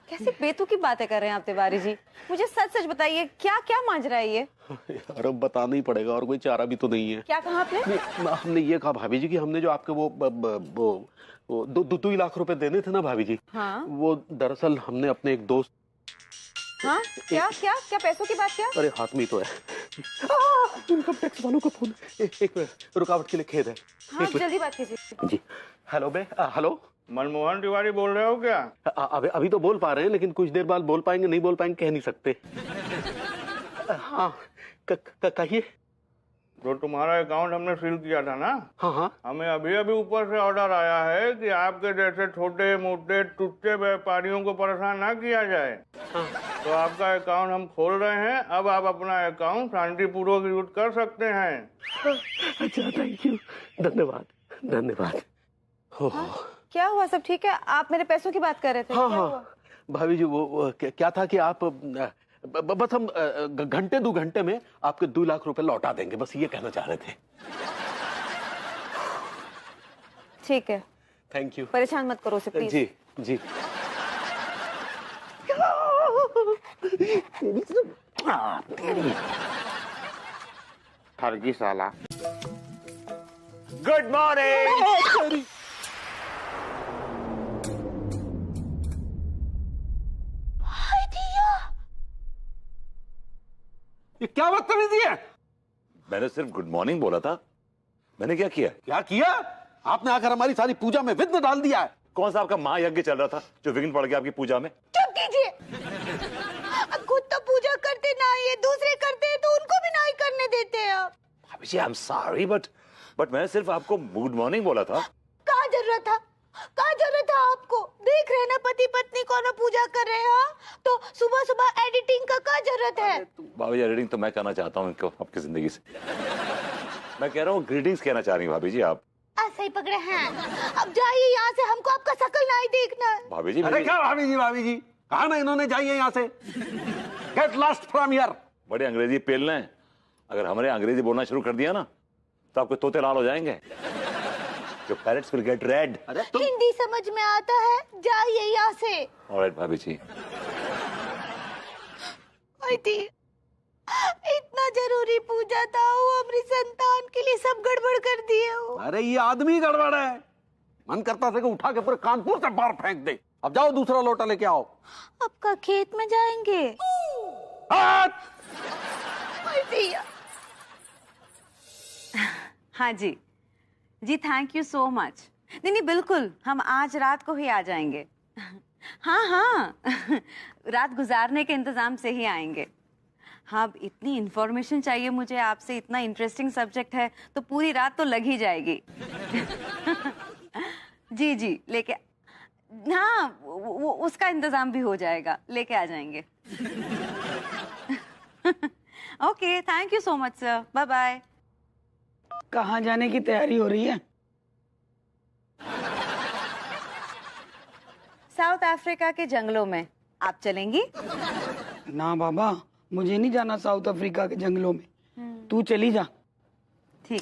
कैसी बेतुकी बातें कर रहे हैं आप तिवारी जी? मुझे सच सच बताइए, क्या क्या माजरा है ये?
यार अब बताना ही पड़ेगा, और कोई चारा भी तो नहीं है।
क्या कहा आपने?
हमने ये कहा भाभी जी कि हमने जो आपके वो 2 लाख रुपए देने थे ना भाभी जी,
हाँ?
वो दरअसल हमने अपने एक दोस्त।
हाँ? क्या क्या क्या पैसों की बात? क्या?
अरे हाथ में ही तो है। इनकम टैक्स वालों का फोन। एक मिनट, रुकावट के लिए खेद है।
हाँ, जल्दी बात कीजिए
जी। हेलो बे, हेलो।
मनमोहन तिवारी बोल रहे हो क्या?
अभी तो बोल पा रहे हैं, लेकिन कुछ देर बाद बोल पाएंगे नहीं बोल पाएंगे कह नहीं सकते। हाँ कहिए।
जो तुम्हारा अकाउंट हमने सील किया था ना,
हाँ,
हमें अभी अभी ऊपर से ऑर्डर आया है कि आपके जैसे छोटे मोटे टुच्चे व्यापारियों को परेशान ना किया जाए। तो आपका अकाउंट हम खोल रहे हैं, अब आप अपना अकाउंट शांतिपूर्वक यूज कर सकते हैं।
अच्छा, थैंक यू, धन्यवाद।
क्या हुआ? सब ठीक है? आप मेरे पैसों की बात कर रहे थे। क्या हुआ?
भाभी जी, वो क्या था कि आप बस हम घंटे 2 घंटे में आपके 2 लाख रुपए लौटा देंगे, बस ये कहना चाह रहे थे।
ठीक है,
थैंक यू।
परेशान मत करो उसे प्लीज।
जी।
फर्जी साला। Good morning.
ये क्या बदतमीजी है?
मैंने सिर्फ गुड मॉर्निंग बोला था। मैंने क्या किया?
क्या किया? आपने आकर हमारी सारी पूजा में विघ्न डाल दिया है।
कौन सा आपका महायज्ञ चल रहा था जो विघ्न पड़ गया आपकी पूजा में?
चुप कीजिए। खुद तो पूजा करते ना, ये दूसरे करते हैं तो उनको भी नहीं करने देते हैं आप।
भाभी जी, आई एम सॉरी, बट मैंने सिर्फ आपको गुड मॉर्निंग बोला था।
कहाँ जरूरत था? आपको देख रहे ना पति पत्नी को ना पूजा कर रहे हैं, तो सुबह सुबह एडिटिंग का क्या जरूरत है?
भाभी जी, एडिटिंग तो मैं करना चाहता हूँ आपकी जिंदगी से। मैं कह रहा हूँ ग्रीटिंग्स कहना चाह रही हूँ भाभी जी आप।
ऐसे ही पकड़े हैं। अब जाइए यहाँ से, हमको आपका शकल नहीं देखना।
भाभी जी,
अरे क्या भाभी जी, कहा ना इन्होंने, जाइए यहाँ से। Get lost from here.
बड़े अंग्रेजी पेलने हैं। अगर हमारे अंग्रेजी बोलना शुरू कर दिया ना तो आपके तोते लाल हो जाएंगे। Your parrots will get red.
Hindi समझ में आता है, जाइए यहाँ से।
Alright, भाभी जी।
इतना जरूरी पूजा था, वो हमारी संतान के लिए सब गड़बड़ कर दिए हो।
अरे ये आदमी गड़बड़ है। मन करता था कि उठा के पूरे कानपुर से बाहर फेंक दे। अब जाओ दूसरा लोटा लेके आओ।
आपका खेत में जाएंगे?
हाँ जी, थैंक यू सो मच। नहीं, बिल्कुल, हम आज रात को ही आ जाएंगे। हाँ, रात गुजारने के इंतजाम से ही आएंगे। हाँ, अब इतनी इन्फॉर्मेशन चाहिए मुझे आपसे, इतना इंटरेस्टिंग सब्जेक्ट है, तो पूरी रात तो लग ही जाएगी। जी, लेके, हाँ, उसका इंतजाम भी हो जाएगा, लेके आ जाएंगे। Okay, thank you so much sir, bye bye.
कहाँ जाने की तैयारी हो रही है?
साउथ अफ्रीका के जंगलों में। आप चलेंगी?
ना बाबा, मुझे नहीं जाना साउथ अफ्रीका के जंगलों में, तू चली जा।
ठीक।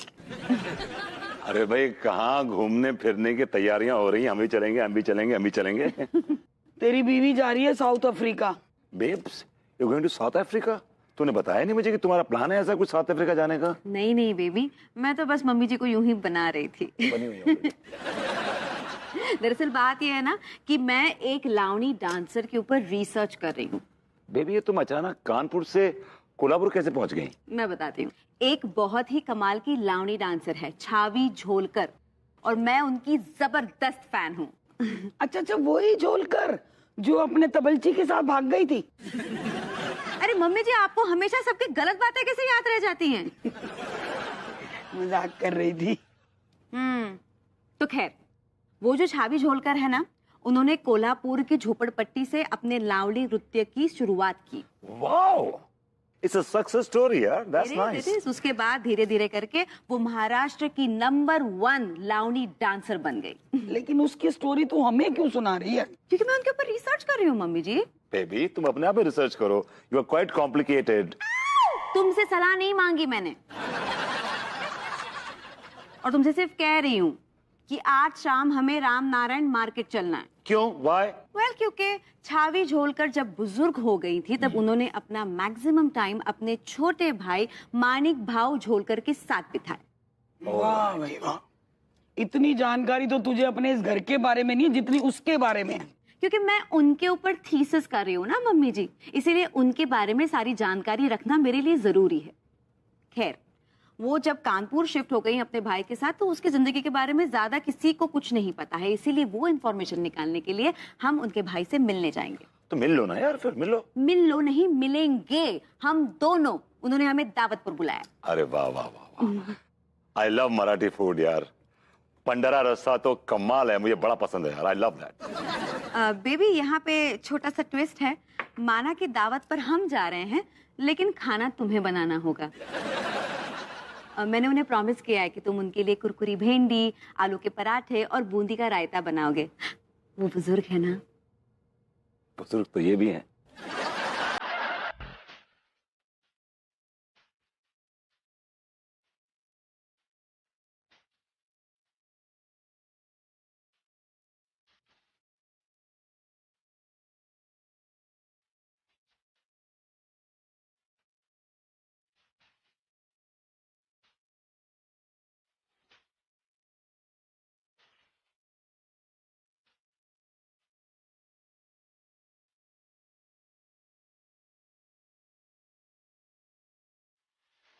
अरे भाई कहाँ घूमने फिरने की तैयारियां हो रही हैं, हम भी चलेंगे, हम भी चलेंगे, हम भी चलेंगे।
तेरी बीवी जा रही है South Africa.
Babes, you going to South Africa? तूने बताया नहीं मुझे कि तुम्हारा प्लान है ऐसा कुछ साउथ अफ्रीका जाने का।
नहीं नहीं बेबी, मैं तो बस मम्मी जी को यूं ही बना रही थी।
बनी हुई है।
दरअसल बात यह है ना कि मैं एक लावणी डांसर के ऊपर रिसर्च कर रही हूँ।
बेबी ये तुम अचानक कानपुर से कोल्हापुर कैसे पहुंच गई?
मैं बताती हूँ। एक बहुत ही कमाल की लावणी डांसर है छावी झोलकर, और मैं उनकी जबरदस्त फैन हूँ।
अच्छा, वही झोलकर जो अपने तबलची के साथ भाग गई थी।
अरे मम्मी जी, आपको हमेशा सबकी गलत बातें कैसे याद रह जाती हैं?
मजाक कर रही थी।
तो खैर, वो जो छावी झोलकर है ना, उन्होंने कोल्हापुर की झोपड़पट्टी से अपने लावणी नृत्य की शुरुआत की।
Wow, it's a success story यार, दैट्स नाइस।
उसके बाद धीरे धीरे करके वो महाराष्ट्र की नंबर 1 लावणी डांसर बन गई।
लेकिन उसकी स्टोरी तू हमें क्यों सुना रही है?
क्योंकि मैं उनके ऊपर रिसर्च कर रही हूँ मम्मी जी।
बेबी तुम अपने आप ही रिसर्च करो, यू आर क्वाइट कॉम्प्लिकेटेड।
तुमसे सलाह नहीं मांगी मैंने, और तुमसे सिर्फ कह रही हूँ कि आज शाम हमें राम नारायण मार्केट चलना है।
क्यों? व्हाई?
वेल, क्योंकि छावी झोलकर जब बुजुर्ग हो गई थी तब उन्होंने अपना मैक्सिमम टाइम अपने छोटे भाई मानिक भाव झोलकर के साथ बिताया।
वाह भाई वाह, इतनी जानकारी तो तुझे अपने इस घर के बारे में नहीं जितनी उसके बारे में है।
क्योंकि मैं उनके ऊपर थीसिस कर रही हूँ ना मम्मी जी, इसीलिए उनके बारे में सारी जानकारी रखना मेरे लिए जरूरी है। खैर, वो जब कानपुर शिफ्ट हो गई अपने भाई के साथ तो उसकी जिंदगी के बारे में ज्यादा किसी को कुछ नहीं पता है, इसीलिए वो इन्फॉर्मेशन निकालने के लिए हम उनके भाई से मिलने जाएंगे।
तो मिल लो ना यार, फिर मिल लो।
मिल लो नहीं, मिलेंगे हम दोनों। उन्होंने हमें दावत पर बुलाया।
अरे वाह वाह वाह वाह, आई लव मराठी फूड यार। पंडरा रस्सा तो कमाल है, मुझे बड़ा पसंद है यार, आई लव दैट।
बेबी, यहाँ पे छोटा सा ट्विस्ट है। माना कि दावत पर हम जा रहे हैं, लेकिन खाना तुम्हें बनाना होगा। मैंने उन्हें प्रॉमिस किया है कि तुम उनके लिए कुरकुरी भिंडी, आलू के पराठे और बूंदी का रायता बनाओगे। वो बुजुर्ग है ना।
बुजुर्ग तो ये भी हैं।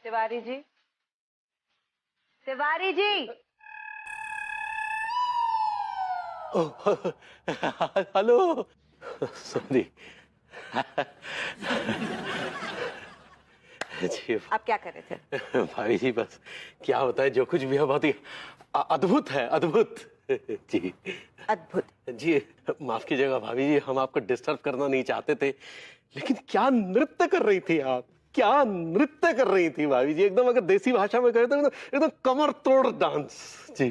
तिवारी जी, तिवारी जी।
Hello, sorry. जी
आप क्या कर रहे थे?
भाभी जी, बस क्या बताएं, जो कुछ भी है बहुत ही अद्भुत है, अद्भुत। जी
अद्भुत।
जी, माफ कीजिएगा भाभी जी, हम आपको डिस्टर्ब करना नहीं चाहते थे, लेकिन क्या नृत्य कर रही थी आप, क्या नृत्य कर रही थी भाभी जी, एकदम अगर देसी भाषा में कहे तो एकदम कमर तोड़ डांस। जी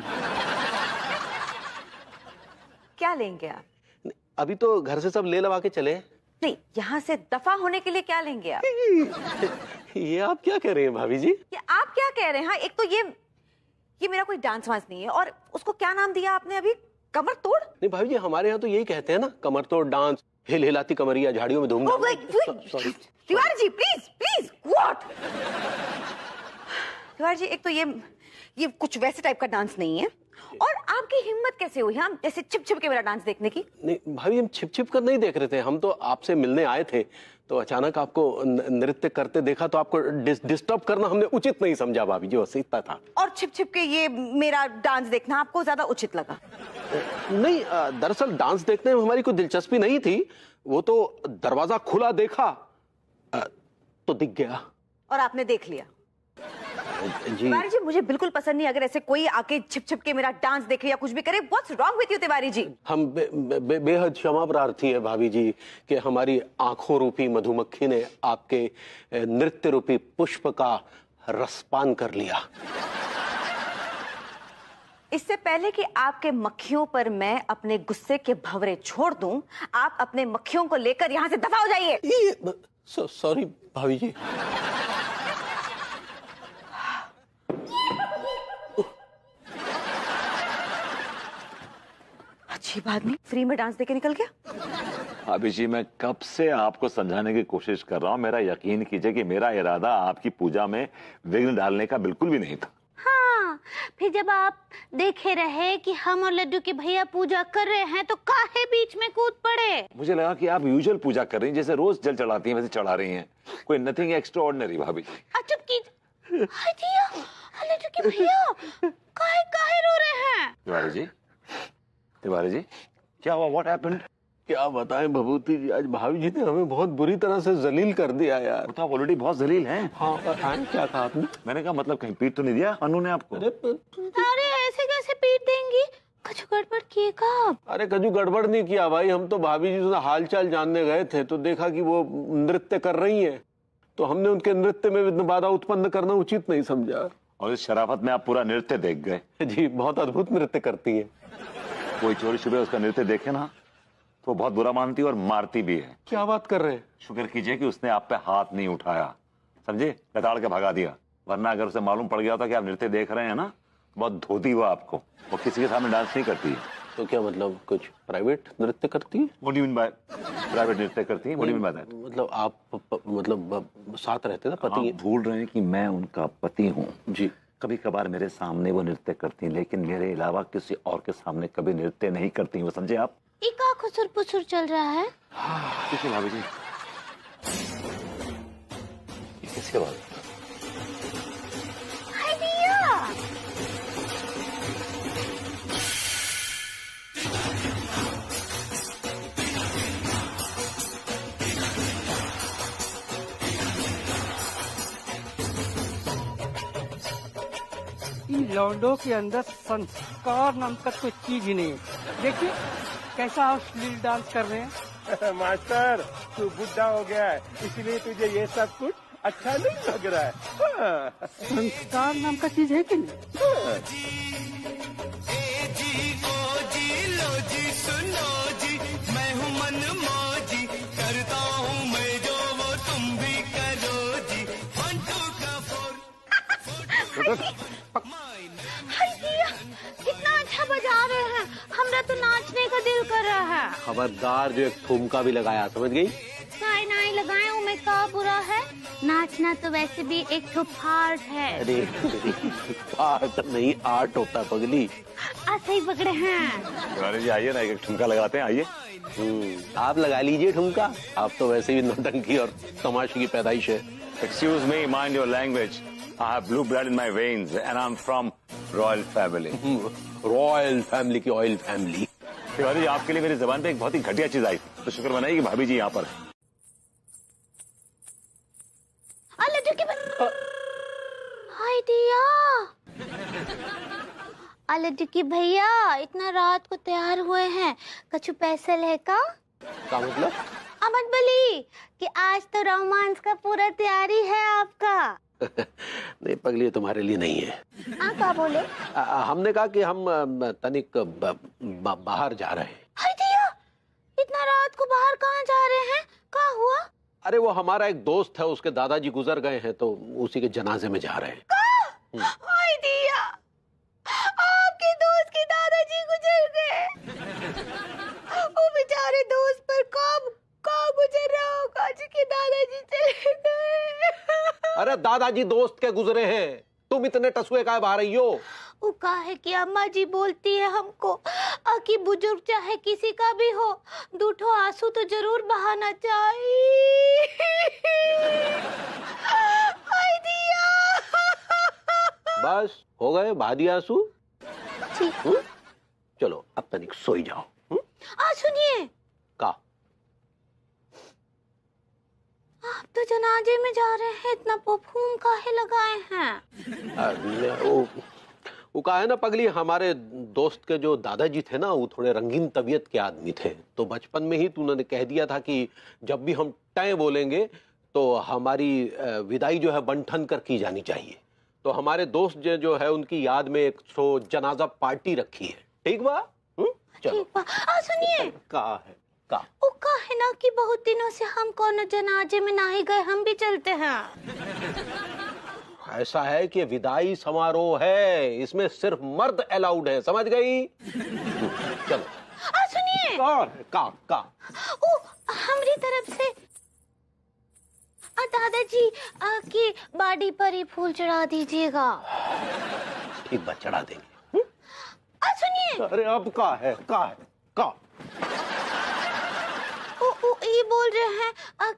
क्या लेंगे आप?
अभी तो घर से सब ले लवा के चले।
नहीं, यहाँ से दफा होने के लिए क्या लेंगे आप?
ये आप क्या कह रहे हैं भाभी जी?
ये आप क्या कह रहे हैं? हाँ, एक तो ये मेरा कोई डांस वांस नहीं है, और उसको क्या नाम दिया आपने अभी? कमर तोड़?
नहीं भाभी जी, हमारे यहाँ तो यही कहते हैं ना, कमर तोड़ डांस, हिल हिलाती कमरिया, झाड़ियों में धूम।
Tiwari ji please please, what? Tiwari ji, एक तो ये कुछ वैसे टाइप का डांस नहीं है, और आपकी हिम्मत कैसे हुई हम जैसे छिप छिप के मेरा डांस देखने की?
नहीं भाभी, हम छिप छिप कर नहीं देख रहे थे, हम तो आपसे मिलने आए थे, तो अचानक आपको नृत्य करते देखा तो आपको डिस्टर्ब करना हमने उचित नहीं समझा भाभी जी, वैसे इतना था।
और छिप छिप के ये मेरा डांस देखना आपको ज्यादा उचित लगा?
नहीं, दरअसल डांस देखने में हमारी कोई दिलचस्पी नहीं थी, वो तो दरवाजा खुला देखा तो दिख गया।
और आपने देख लिया?
जी
तिवारी जी, मुझे बिल्कुल पसंद नहीं अगर ऐसे कोई आके छिप छिप के मेरा डांस देखे या कुछ भी करे। What's wrong with you Tiwari ji?
हम बेहद क्षमा प्रार्थी है भाभी जी कि हमारी आंखों रूपी मधुमक्खी ने आपके नृत्य रूपी पुष्प का रसपान कर लिया।
इससे पहले कि आपके मक्खियों पर मैं अपने गुस्से के भंवरे छोड़ दूं, आप अपने मक्खियों को लेकर यहाँ से दफा हो जाइए।
सॉरी भाभी जी।
अजीब आदमी, फ्री में डांस देके निकल गया।
भाभी जी, मैं कब से आपको समझाने की कोशिश कर रहा हूँ, मेरा यकीन कीजिए कि मेरा इरादा आपकी पूजा में विघ्न डालने का बिल्कुल भी नहीं था।
हाँ, फिर जब आप देखे रहे कि हम और लड्डू के भैया पूजा कर रहे हैं तो काहे बीच में कूद पड़े?
मुझे लगा कि आप यूजुअल पूजा कर रही हैं, जैसे रोज जल चढ़ाती हैं वैसे चढ़ा रही हैं, कोई नथिंग एक्स्ट्रा ऑर्डिनरी। भाभी जी
चुप कीजिए। हाय दिया, लड्डू के भैया काहे काहे रो रहे हैं?
तिवारी जी, तिवारी जी, क्या हुआ? What happened?
क्या बताएं भभूति जी, आज भाभी जी ने हमें बहुत बुरी तरह से जलील कर दिया यार।
तो आप ऑलरेडी बहुत जलील हैं।
हाँ, क्या कहा आपने?
मैंने कहा मतलब कहीं पीट तो नहीं दिया अनु ने आपको?
अरे ऐसे कैसे पीट देंगी? कुछ गड़बड़ किए का आप?
अरे कजू गड़बड़ नहीं किया भाई, हम तो भाभी जी से हालचाल जानने गए थे तो देखा कि वो नृत्य कर रही हैं, तो हमने उनके नृत्य में विघ्न बाधा उत्पन्न करना उचित नहीं समझा।
और इस शराफत में आप पूरा नृत्य देख गए।
जी, बहुत अद्भुत नृत्य करती है।
कोई चोरी छुपे उसका नृत्य देखे ना तो बहुत बुरा मानती है और मारती भी है।
क्या बात कर रहे हैं?
शुक्र कीजिए कि उसने आप पे हाथ नहीं उठाया, समझे, लताड़ के भगा दिया, वरना अगर उसे मालूम पड़ गया होता कि आप नृत्य देख रहे हैं ना, बहुत धोती हुआ आपको। वो किसी के सामने डांस नहीं करती है।
तो क्या मतलब कुछ प्राइवेट नृत्य करती है?
What do you mean by private नृत्य करती है? What do you mean by that?
मतलब आप मतलब साथ रहते ना पति?
आप भूल रहे हैं कि मैं उनका पति हूँ
जी।
कभी कभार मेरे सामने वो नृत्य करती हैं, लेकिन मेरे अलावा किसी और के सामने कभी नृत्य नहीं करती वो, समझे आप?
इका खुसुर पुसुर चल रहा है।
किसकी भाभी जी? किसके बारे?
हाय दिया,
इन लौंडों के अंदर संस्कार नाम का कोई चीज ही नहीं है। देखिए कैसा अश्लील डांस कर रहे हैं।
मास्टर, तू बुढ़ा हो गया है इसलिए तुझे ये सब कुछ अच्छा नहीं लग रहा है। हाँ।
संस्कार नाम का चीज है कि नहीं?
मैं हूँ मन मौजी, करता हूँ मैं जो वो तुम भी करो जी। 1 2 का 4।
हाय दिया, कितना अच्छा बजा रहे हैं, हमरा तो नाचने का दिल कर रहा है।
खबरदार, जो एक ठुमका भी लगाया, समझ गई?
काय नाई लगाए में का बुरा है? नाचना तो वैसे भी एक तो आर्ट है।
अरे आर्ट नहीं, आर्ट होता पगली।
ऐसे ही पकड़े हैं।
तिवारी जी आइए ना, एक ठुमका लगाते हैं, आइए।
आप लगा लीजिए ठुमका, आप तो वैसे भी नौटंकी और तमाशे की पैदाइश है।
Excuse me, mind your language. I have blue blood in my veins and I'm from royal family.
Royal family की ऑयल फैमिली।
तिवारी जी, आपके लिए मेरी जबान पे एक बहुत ही घटिया चीज आई थी, तो शुक्र मनाइए कि भाभी जी यहाँ पर हैं।
हाय दिया, लड्डू की भैया इतना रात को तैयार हुए हैं, कछु पैसे है का?
क्या मतलब?
अमत बली कि आज तो रोमांस का पूरा तैयारी है आपका।
नहीं पगली, तुम्हारे लिए नहीं है।
क्या बोले?
हमने कहा कि हम तनिक बाहर जा रहे हैं।
हाय दिया, इतना रात को बाहर कहाँ जा रहे हैं? क्या हुआ?
अरे वो हमारा एक दोस्त है, उसके दादाजी गुजर गए हैं तो उसी के जनाजे में जा रहे हैं।
हाय दिया, आपके दोस्त के दादाजी गुजर गए। वो बेचारे दोस्त पर कब गुजर रहा होगा जिसके दादाजी चले गए।
अरे दादाजी दोस्त के गुजरे हैं, तुम इतने टसुए काहे बाहर रही हो?
वो काहे कि अम्मा जी बोलती है हमको कि बुजुर्ग चाहे किसी का भी हो, दूठो आंसू तो जरूर बहाना चाहिए। हाय दिया।
बस हो गए बहा दिया आंसू?
ठीक।
चलो अब तनिक सोई जाओ।
सुनिए,
का
आप तो जनाजे में जा रहे हैं, इतना परफ्यूम काहे लगाए हैं?
वो कहा है ना पगली, हमारे दोस्त के जो दादाजी थे ना, वो थोड़े रंगीन तबीयत के आदमी थे, तो बचपन में ही तूने कह दिया था कि जब भी हम टय बोलेंगे तो हमारी विदाई जो है बन ठन कर की जानी चाहिए। तो हमारे दोस्त जो है उनकी याद में एक तो जनाजा पार्टी रखी है, ठीक बा? चलो।
ठीक बा। सुनिए,
का है का
वो का है ना कि बहुत दिनों से हम कोनो जनाजे में ना ही गए, हम भी चलते हैं।
ऐसा है कि विदाई समारोह है, इसमें सिर्फ मर्द अलाउड है, समझ गई? चलो।
सुनिए,
का
ओ हमारी तरफ से दादाजी की बाडी पर ही फूल चढ़ा दीजिएगा।
ठीक बात, चढ़ा देंगे।
सुनिए,
अरे अब का है का
ये बोल रहे हैं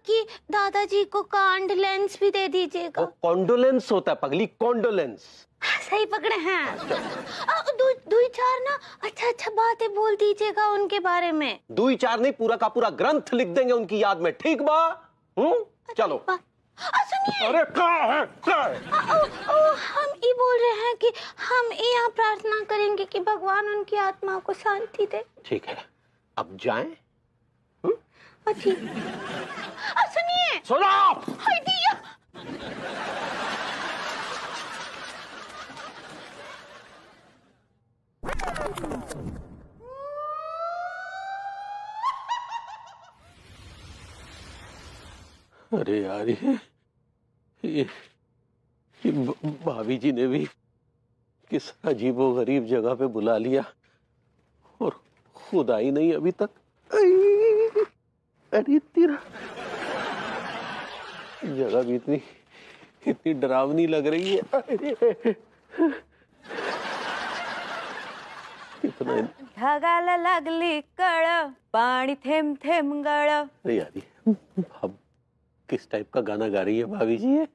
कि दादाजी को कॉन्डोलेंस भी दे दीजिएगा।
कॉन्डोलेंस होता है पगली, कॉन्डोलेंस।
सही पकड़े हैं। दो चार ना अच्छा बातें बोल दीजिएगा उनके बारे में।
2-4 नहीं, पूरा का पूरा ग्रंथ लिख देंगे उनकी याद में, ठीक बा? चलो।
सुनिए,
अरे का है
हम ये बोल रहे हैं कि हम यहाँ प्रार्थना करेंगे कि भगवान उनकी आत्मा को शांति दे।
ठीक है, अब जाएं?
ठीक। सुनिए,
सुनो।
हाय दिया।
अरे यार, ये भाभी जी ने भी किस अजीबोगरीब जगह पे बुला लिया और खुद आई नहीं अभी तक। अरे तेरा जगह भी इतनी डरावनी लग रही है। कितना
ढगाला लागली कळ, पाणी थेंब थेंब गळ।
अरे यार, अब किस टाइप का गाना गा रही है भाभी जी?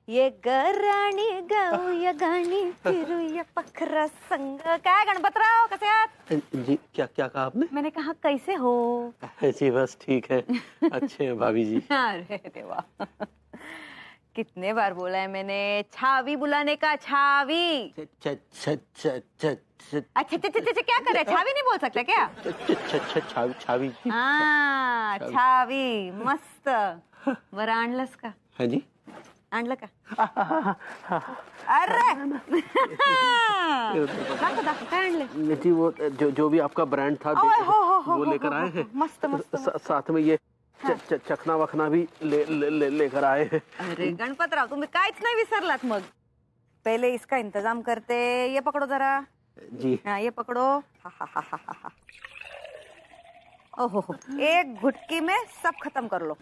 ये गराणी गाऊया गाणी, फिरूया पखरा संग। काय गणपतराव, कसे आहात?
जी, क्या कहा आपने?
मैंने कहा कैसे हो?
जी बस ठीक है, अच्छे हैं भाभी जी।
अरे देवा, कितने बार बोला है मैंने छावी बुलाने का, छावी।
अच्छा,
क्या कर रहे, छावी नहीं बोल सकते क्या?
छावी।
हाँ, छावी मस्त। बरं आणलंस का?
हाँ जी,
आणलं का? अरे दाखव काय आणले?
जी वो जो भी आपका ब्रांड था वो लेकर आए हैं।
मस्त मस्त।
साथ में ये चखना वखना भी लेकर आए हैं।
अरे गणपतराव, तुम्ही काहीच नाही विसरलात मग। पहले इसका इंतजाम करते, ये पकड़ो जरा।
जी
हाँ, ये पकड़ो। ओहो, एक घुटकी में सब खत्म कर लो।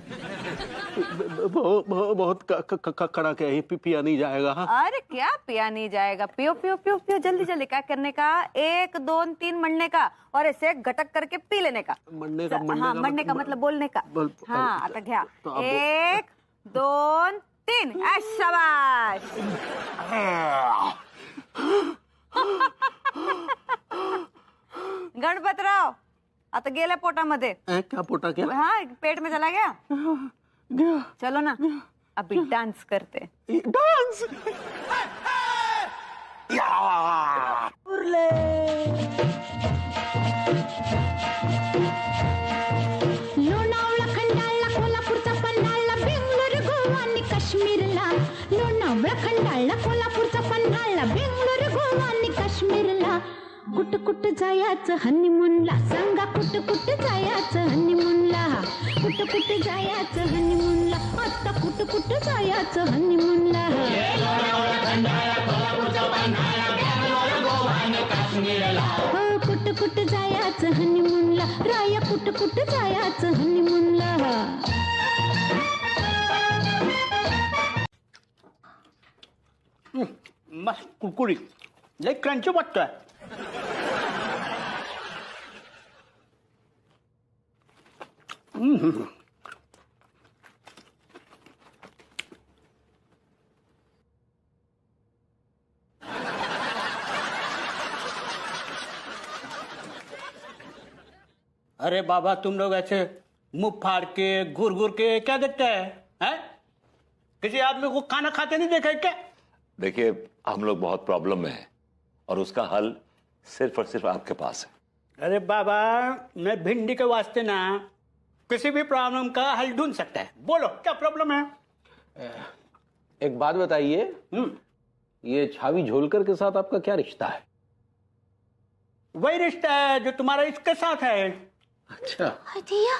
बहुत कड़ा क्या है, पिया नहीं जाएगा।
अरे क्या पिया नहीं जाएगा, पियो पियो पियो पियो, जल्दी जल्दी। क्या करने का? 1 2 3 मरने का और ऐसे गटक करके पी लेने का। मरने का मतलब बोलने का। हाँ, आता घ्या। 1 2 3, शाबाश। गणपतराव, आता गेल्या पोटामध्ये।
क्या पोटा? क्या?
हाँ, पेट में चला गया। चलो ना, अभी डांस करते।
डांस?
लोणावळा, खंडाळा, कोल्हापूरचा पन्हाळा, बेंगलोर, गोवा आणि काश्मीरला. लोणावळा, खंडाळा, कोल्हापूरचा पन्हाळा, बेंगलोर, गोवा आणि काश्मीरला. कुट कुट जायाचं हनीमूनला, सांगा कुट कुट जायाचं हनीमूनला. कुट कुट जायाचं हनीमूनला, आता कुट कुट जायाचं हनीमूनला. हो कुट कुट जायाचं हनीमूनला, राया कुट कुट जायाचं हनीमूनला.
मस्त कुरकुरीत, लय क्रंची वाटतोय. अरे बाबा, तुम लोग ऐसे मुंह फाड़ के घूर घूर के क्या देखते हैं? किसी आदमी को खाना खाते नहीं देखा क्या?
देखिए, हम लोग बहुत प्रॉब्लम में हैं और उसका हल सिर्फ और सिर्फ आपके पास है।
अरे बाबा, मैं भिंडी के वास्ते ना किसी भी प्रॉब्लम का हल ढूंढ सकता है. बोलो क्या प्रॉब्लम है?
एक बात बताइए, ये छावी झोलकर के साथ आपका क्या रिश्ता है?
वही रिश्ता है जो तुम्हारा इसके साथ है।
अच्छा।
दिया,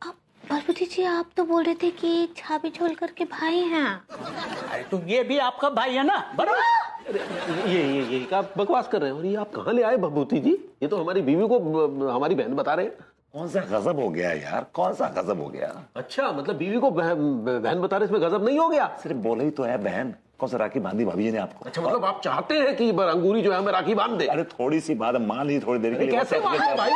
अब पार्वती जी आप तो बोल रहे थे कि छावी झोलकर के भाई हैं।
अरे तो ये भी आपका भाई है ना, बराबर।
ये क्या बकवास कर रहे हैं? और ये आप कहाँ ले आए भभूति जी? ये तो हमारी बीवी को हमारी बहन बता रहे हैं।
कौन सा गजब हो गया यार, कौन सा गजब हो गया?
अच्छा, मतलब बीवी को बहन बता रहे, इसमें गजब नहीं हो गया?
सिर्फ बोला ही तो है बहन। कौन सा राखी बांधी भाभी जी ने आपको?
अच्छा, मतलब आप चाहते हैं कि अंगूरी जो है हमें राखी बांध दे?
अरे थोड़ी सी बात मान ली, थोड़ी देर के लिए।
कैसे भाई?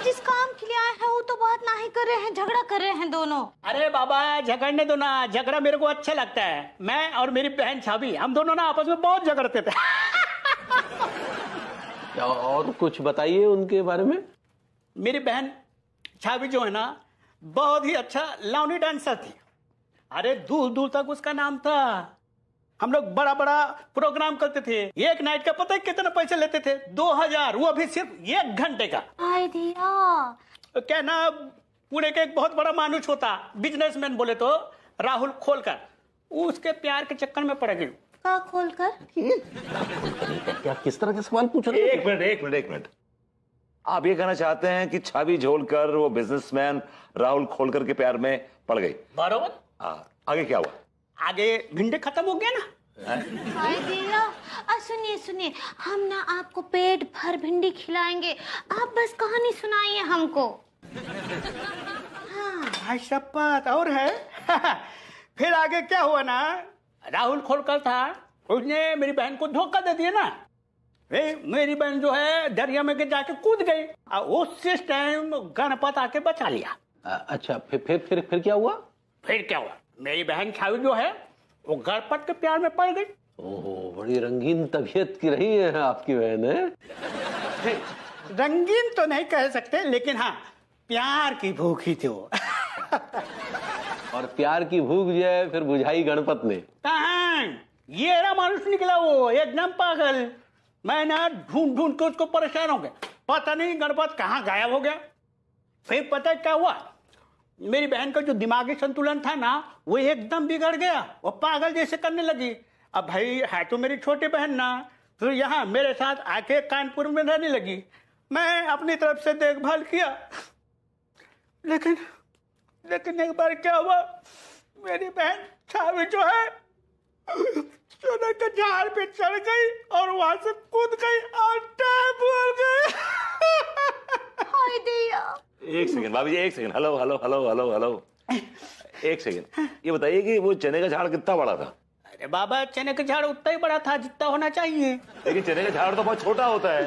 जिस काम के लिए आए हैं वो तो बात नहीं कर रहे हैं, झगड़ा कर रहे हैं दोनों।
अरे बाबा झगड़ने दो ना, झगड़ा मेरे को अच्छा लगता है। मैं और मेरी बहन छावी, हम दोनों ना आपस में बहुत झगड़ते थे।
और कुछ बताइए उनके बारे में।
मेरी बहन छावी जो है ना, बहुत ही अच्छा लावनी डांसर थी। अरे दूर दूर तक उसका नाम था। हम लोग बड़ा बड़ा प्रोग्राम करते थे। एक नाइट का पता है कितने पैसे लेते थे? 2000, वो भी सिर्फ 1 घंटे का।
हाय दिया,
क्या ना, पुणे के एक बहुत बड़ा मानुष होता, बिजनेसमैन बोले तो, राहुल खोलकर, उसके प्यार के चक्कर में पड़ गई।
का खोलकर?
क्या किस तरह के सवाल पूछ रहे हैं?
एक मिनट। आप ये कहना चाहते हैं कि छावी झोलकर वो बिजनेसमैन राहुल खोलकर के प्यार में पड़ गई?
बराबर।
आगे क्या हुआ?
आगे भिंडे खत्म हो गया ना।
हाय दिया, सुनिए सुनिए, हम ना आपको पेट भर भिंडी खिलाएंगे, आप बस कहानी सुनाइए हमको।
हाँ शपथ। और है। फिर आगे क्या हुआ ना, राहुल खोलकर था, उसने मेरी बहन को धोखा दे दिया ना। मेरी बहन जो है दरिया में जाके कूद गई, और उसी टाइम गणपत आके बचा लिया।
अच्छा, फिर क्या हुआ?
फिर क्या हुआ, मेरी बहन छावी जो है वो गणपत के प्यार में पड़ गई।
ओहो, बड़ी रंगीन तबीयत की रही है आपकी बहन है।
रंगीन तो नहीं कह सकते, लेकिन हाँ प्यार की भूखी थी वो।
और प्यार की भूख जो है फिर बुझाई गणपत ने।
कहाँ ये रहा मानुष निकला वो, एकदम पागल। मैं ना ढूंढ ढूंढ के उसको परेशान हो गया, पता नहीं गणपत कहाँ गायब हो गया। फिर पता क्या हुआ, मेरी बहन का जो दिमागी संतुलन था ना वो एकदम बिगड़ गया, वो पागल जैसे करने लगी। अब भाई है तो मेरी छोटी बहन ना, तो यहाँ मेरे साथ आके कानपुर में रहने लगी। मैं अपनी तरफ से देखभाल किया, लेकिन एक बार क्या हुआ, मेरी बहन छावी जो है सोने के झाड़ पे चढ़ गई और वहां से कूद गई और टाइम भूल गई।
हाय दिया।
एक सेकंड भाभी जी, एक सेकंड। हेलो। एक सेकंड, ये बताइए कि वो चने का झाड़ कितना बड़ा था?
अरे बाबा, चने का झाड़ उतना ही बड़ा था जितना होना चाहिए।
लेकिन चने का झाड़ तो बहुत छोटा होता है।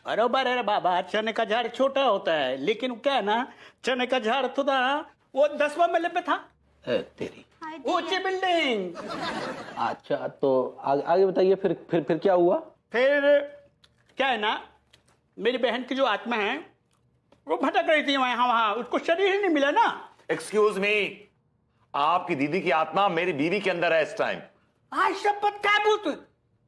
बरोबर है बाबा, चने का झाड़ छोटा होता है, लेकिन क्या है ना, चने का झाड़ तो था वो 10वां महले पे था।
तेरी
ऊंची बिल्डिंग।
अच्छा, तो आगे बताइए, फिर क्या हुआ?
फिर क्या है ना, मेरी बहन की जो आत्मा है वो भटक रही थी वहां, उसको शरीर ही नहीं मिला ना।
एक्सक्यूज मी, आपकी दीदी की आत्मा मेरी बीवी के अंदर है इस टाइम।
आज शपथ क्या बोलते,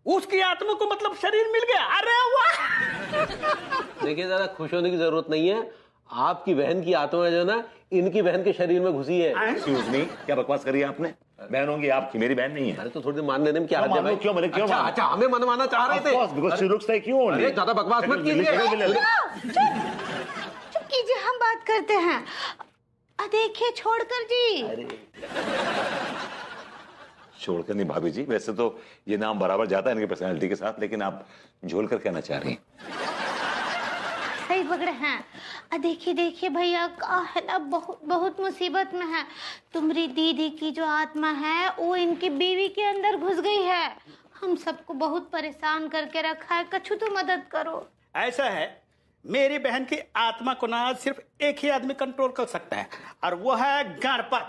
उसकी आत्मा को मतलब शरीर मिल गया। अरे वाह।
देखिए, ज्यादा खुश होने की जरूरत नहीं है। आपकी बहन की आत्मा जो है ना इनकी बहन के शरीर में घुसी है।
एक्सक्यूज मी, क्या बकवास करी आपने? बहन होंगी आपकी, मेरी बहन नहीं है।
अरे तो थोड़ी देर मान लेने में क्या हर्ज है भाई?
क्यों
अच्छा, हमें मनवाना चाह रहे थे।
Because she looks like you only.
ज्यादा बकवास मत कीजिए।
चुप कीजिए, हम बात करते हैं। देखिए छोड़कर जी।
छोड़कर नहीं भाभी जी, वैसे तो ये नाम बराबर जाता है इनकी पर्सनैलिटी के साथ, लेकिन आप झोल कर कहना चाह रही हैं।
सही पकड़े हैं। देखिए भैया, का है ना, बहुत मुसीबत में है। तुम्हारी दीदी की जो आत्मा है वो इनकी बीवी के अंदर घुस गई है। हम सबको बहुत परेशान करके रखा है, कछु तो मदद करो।
ऐसा है, मेरी बहन की आत्मा को ना सिर्फ एक ही आदमी कंट्रोल कर सकता है, और वो है गणपत।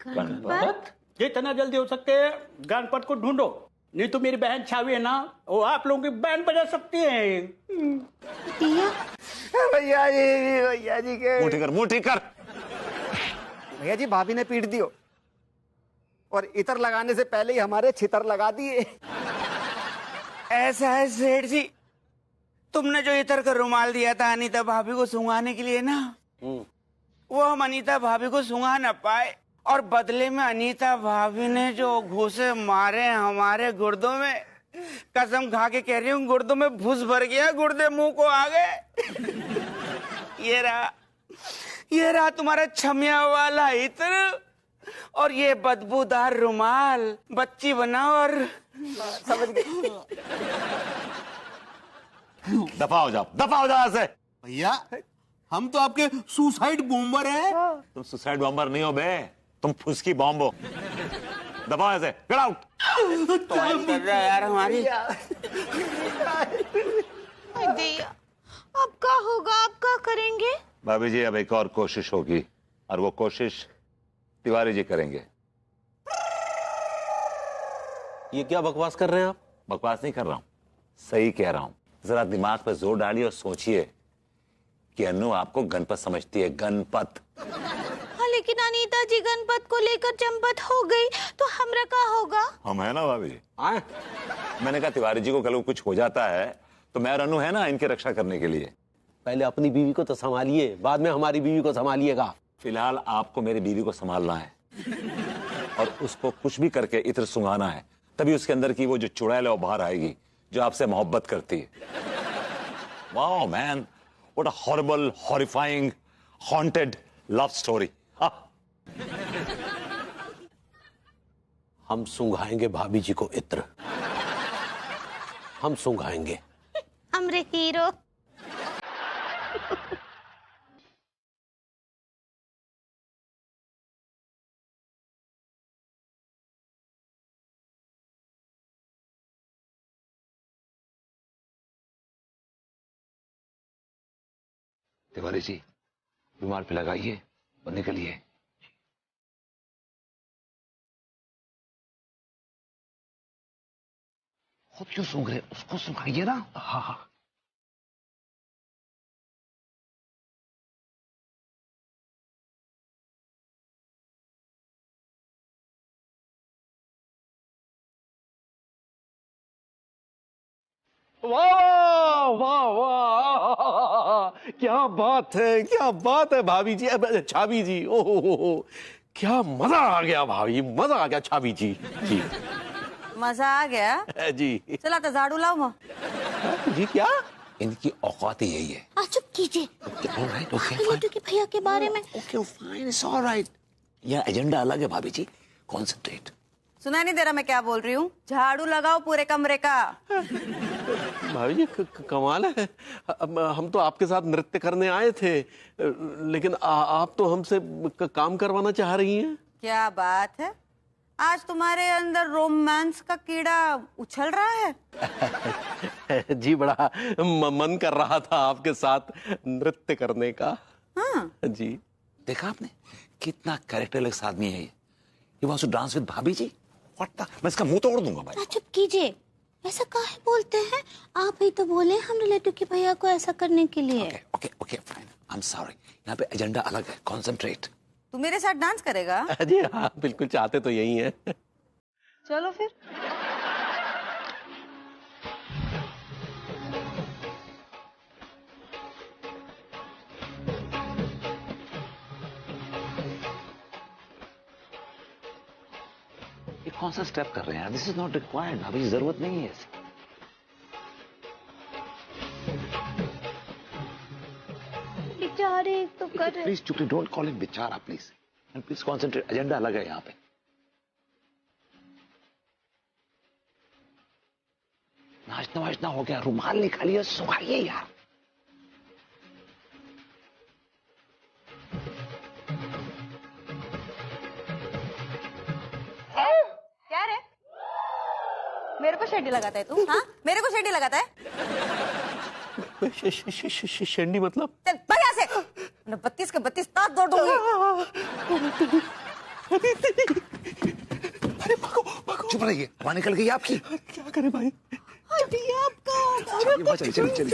गणपत?
जितना जल्दी हो सके गणपत को ढूंढो, नहीं तो मेरी बहन छावी है ना वो आप लोगों की बहन बजा सकती है।
भैया जी के
मुंह ठीक कर।
भैया जी, भाभी ने पीट दियो और इतर लगाने से पहले ही हमारे छितर लगा दिए।
ऐसा है सेठ जी, तुमने जो इतर का रुमाल दिया था अनीता भाभी को सुंघाने के लिए ना, वो हम अनीता भाभी को सुंघा न पाए और बदले में अनीता भाभी ने जो घूसे मारे हमारे गुर्दों में, कसम खा के कह रही हूँ गुर्दों में भूस भर गया, गुर्दे मुंह को आ गए। ये रहा तुम्हारा छमिया वाला इत्र और ये बदबूदार रुमाल। बच्ची बनाओ और समझ गए।
दफा हो जाओ यहाँ से।
भैया हम तो आपके सुसाइड बॉम्बर हैं।
तुम सुसाइड बॉम्बर नहीं हो बे, तुम फुसकी बॉम्ब हो। दफा ऐसे, गेट आउट।
तो कर रहा है यार हमारी।
भैया अब क्या होगा, अब क्या करेंगे?
भाभी जी अब एक और कोशिश होगी और वो कोशिश तिवारी जी करेंगे।
ये क्या बकवास कर रहे हैं आप?
बकवास नहीं कर रहा हूं, सही कह रहा हूं। जरा दिमाग पर जोर डालिए और सोचिए कि अनु आपको गणपत समझती है, गणपत।
हाँ लेकिन अनीता जी गणपत को लेकर चंपत हो गई तो हमरा क्या होगा?
हम है ना भाभी जी। मैंने कहा तिवारी जी को कल को कुछ हो जाता है तो मैं और अनु है ना इनकी रक्षा करने के लिए।
पहले अपनी बीवी को तो संभालिए, बाद में हमारी बीवी को संभालिएगा।
फिलहाल आपको मेरी बीवी को संभालना है और उसको कुछ भी करके इत्र सुंघाना है, तभी उसके अंदर की वो जो चुड़ैल है वो बाहर आएगी जो आपसे मोहब्बत करती है। Wow man, what a horrible, horrifying, haunted love story.
हम सुंघाएंगे भाभी जी को इत्र, हम सुंघाएंगे।
हमरे हीरो।
तिवारी जी बीमार पे लगाइए और निकलिए। खुद क्यों सूंघ रहे, उसको सुखाइए ना। हाँ हाँ।
वाह वाह वाह, क्या बात है, क्या बात है भाभी जी, छाबी जी। ओहो, क्या मजा आ गया भाभी, मजा आ गया छाबी जी। जी
मजा आ गया
जी।
चला तो झाड़ू लाओ माँ
जी। क्या
इनकी औकात ही यही है।
आप चुप कीजिए।
ऑलराइट, ओके
लड्डू के भैया के बारे में।
Okay fine, it's alright. यह एजेंडा अलग है भाभी जी, कॉन्सेंट्रेट।
सुनाई नहीं दे रहा मैं क्या बोल रही हूँ? झाड़ू लगाओ पूरे कमरे का।
भाभी जी कमाल है, हम तो आपके साथ नृत्य करने आए थे, लेकिन आप तो हमसे काम करवाना चाह रही हैं।
क्या बात है, आज तुम्हारे अंदर रोमांस का कीड़ा उछल रहा है।
जी बड़ा मन कर रहा था आपके साथ नृत्य करने का।
हाँ
जी।
देखा आपने कितना कैरेक्टरलेस आदमी है ये। You want to dance with भाभी जी? What the? मैं इसका मुंह तोड़ दूंगा भाई।
चुप कीजिए, ऐसा काहे बोलते हैं? आप ही तो बोले हमने लड्डू के भैया को ऐसा करने के लिए।
Okay okay fine, I am sorry. यहाँ पे एजेंडा अलग है, कॉन्सेंट्रेट।
तू मेरे साथ डांस करेगा?
जी हाँ, बिल्कुल चाहते तो यही है।
चलो फिर।
ये कौन सा स्टेप कर रहे हैं? दिस इज नॉट रिक्वायर्ड, अभी जरूरत नहीं है।
बेचारे तो कर रहे।
प्लीज चुपचाप, डोंट कॉल इट बेचारा please, and please concentrate. Agenda अलग है यहाँ पे। नाचना वाचना हो गया, रुमाल निकालिए, सुखाइए यार।
क्या रे, मेरे को शेडी लगाता है तू? हाँ मेरे को शेडी लगाता है?
शेंडी मतलब?
चल भाग यहाँ से, 32 के 32 दांत तोड़ दूंगी।
अरे भागो भागो, चुप रहिए, वहां निकल गई आपकी।
क्या करे भाई?
आपका
चलिए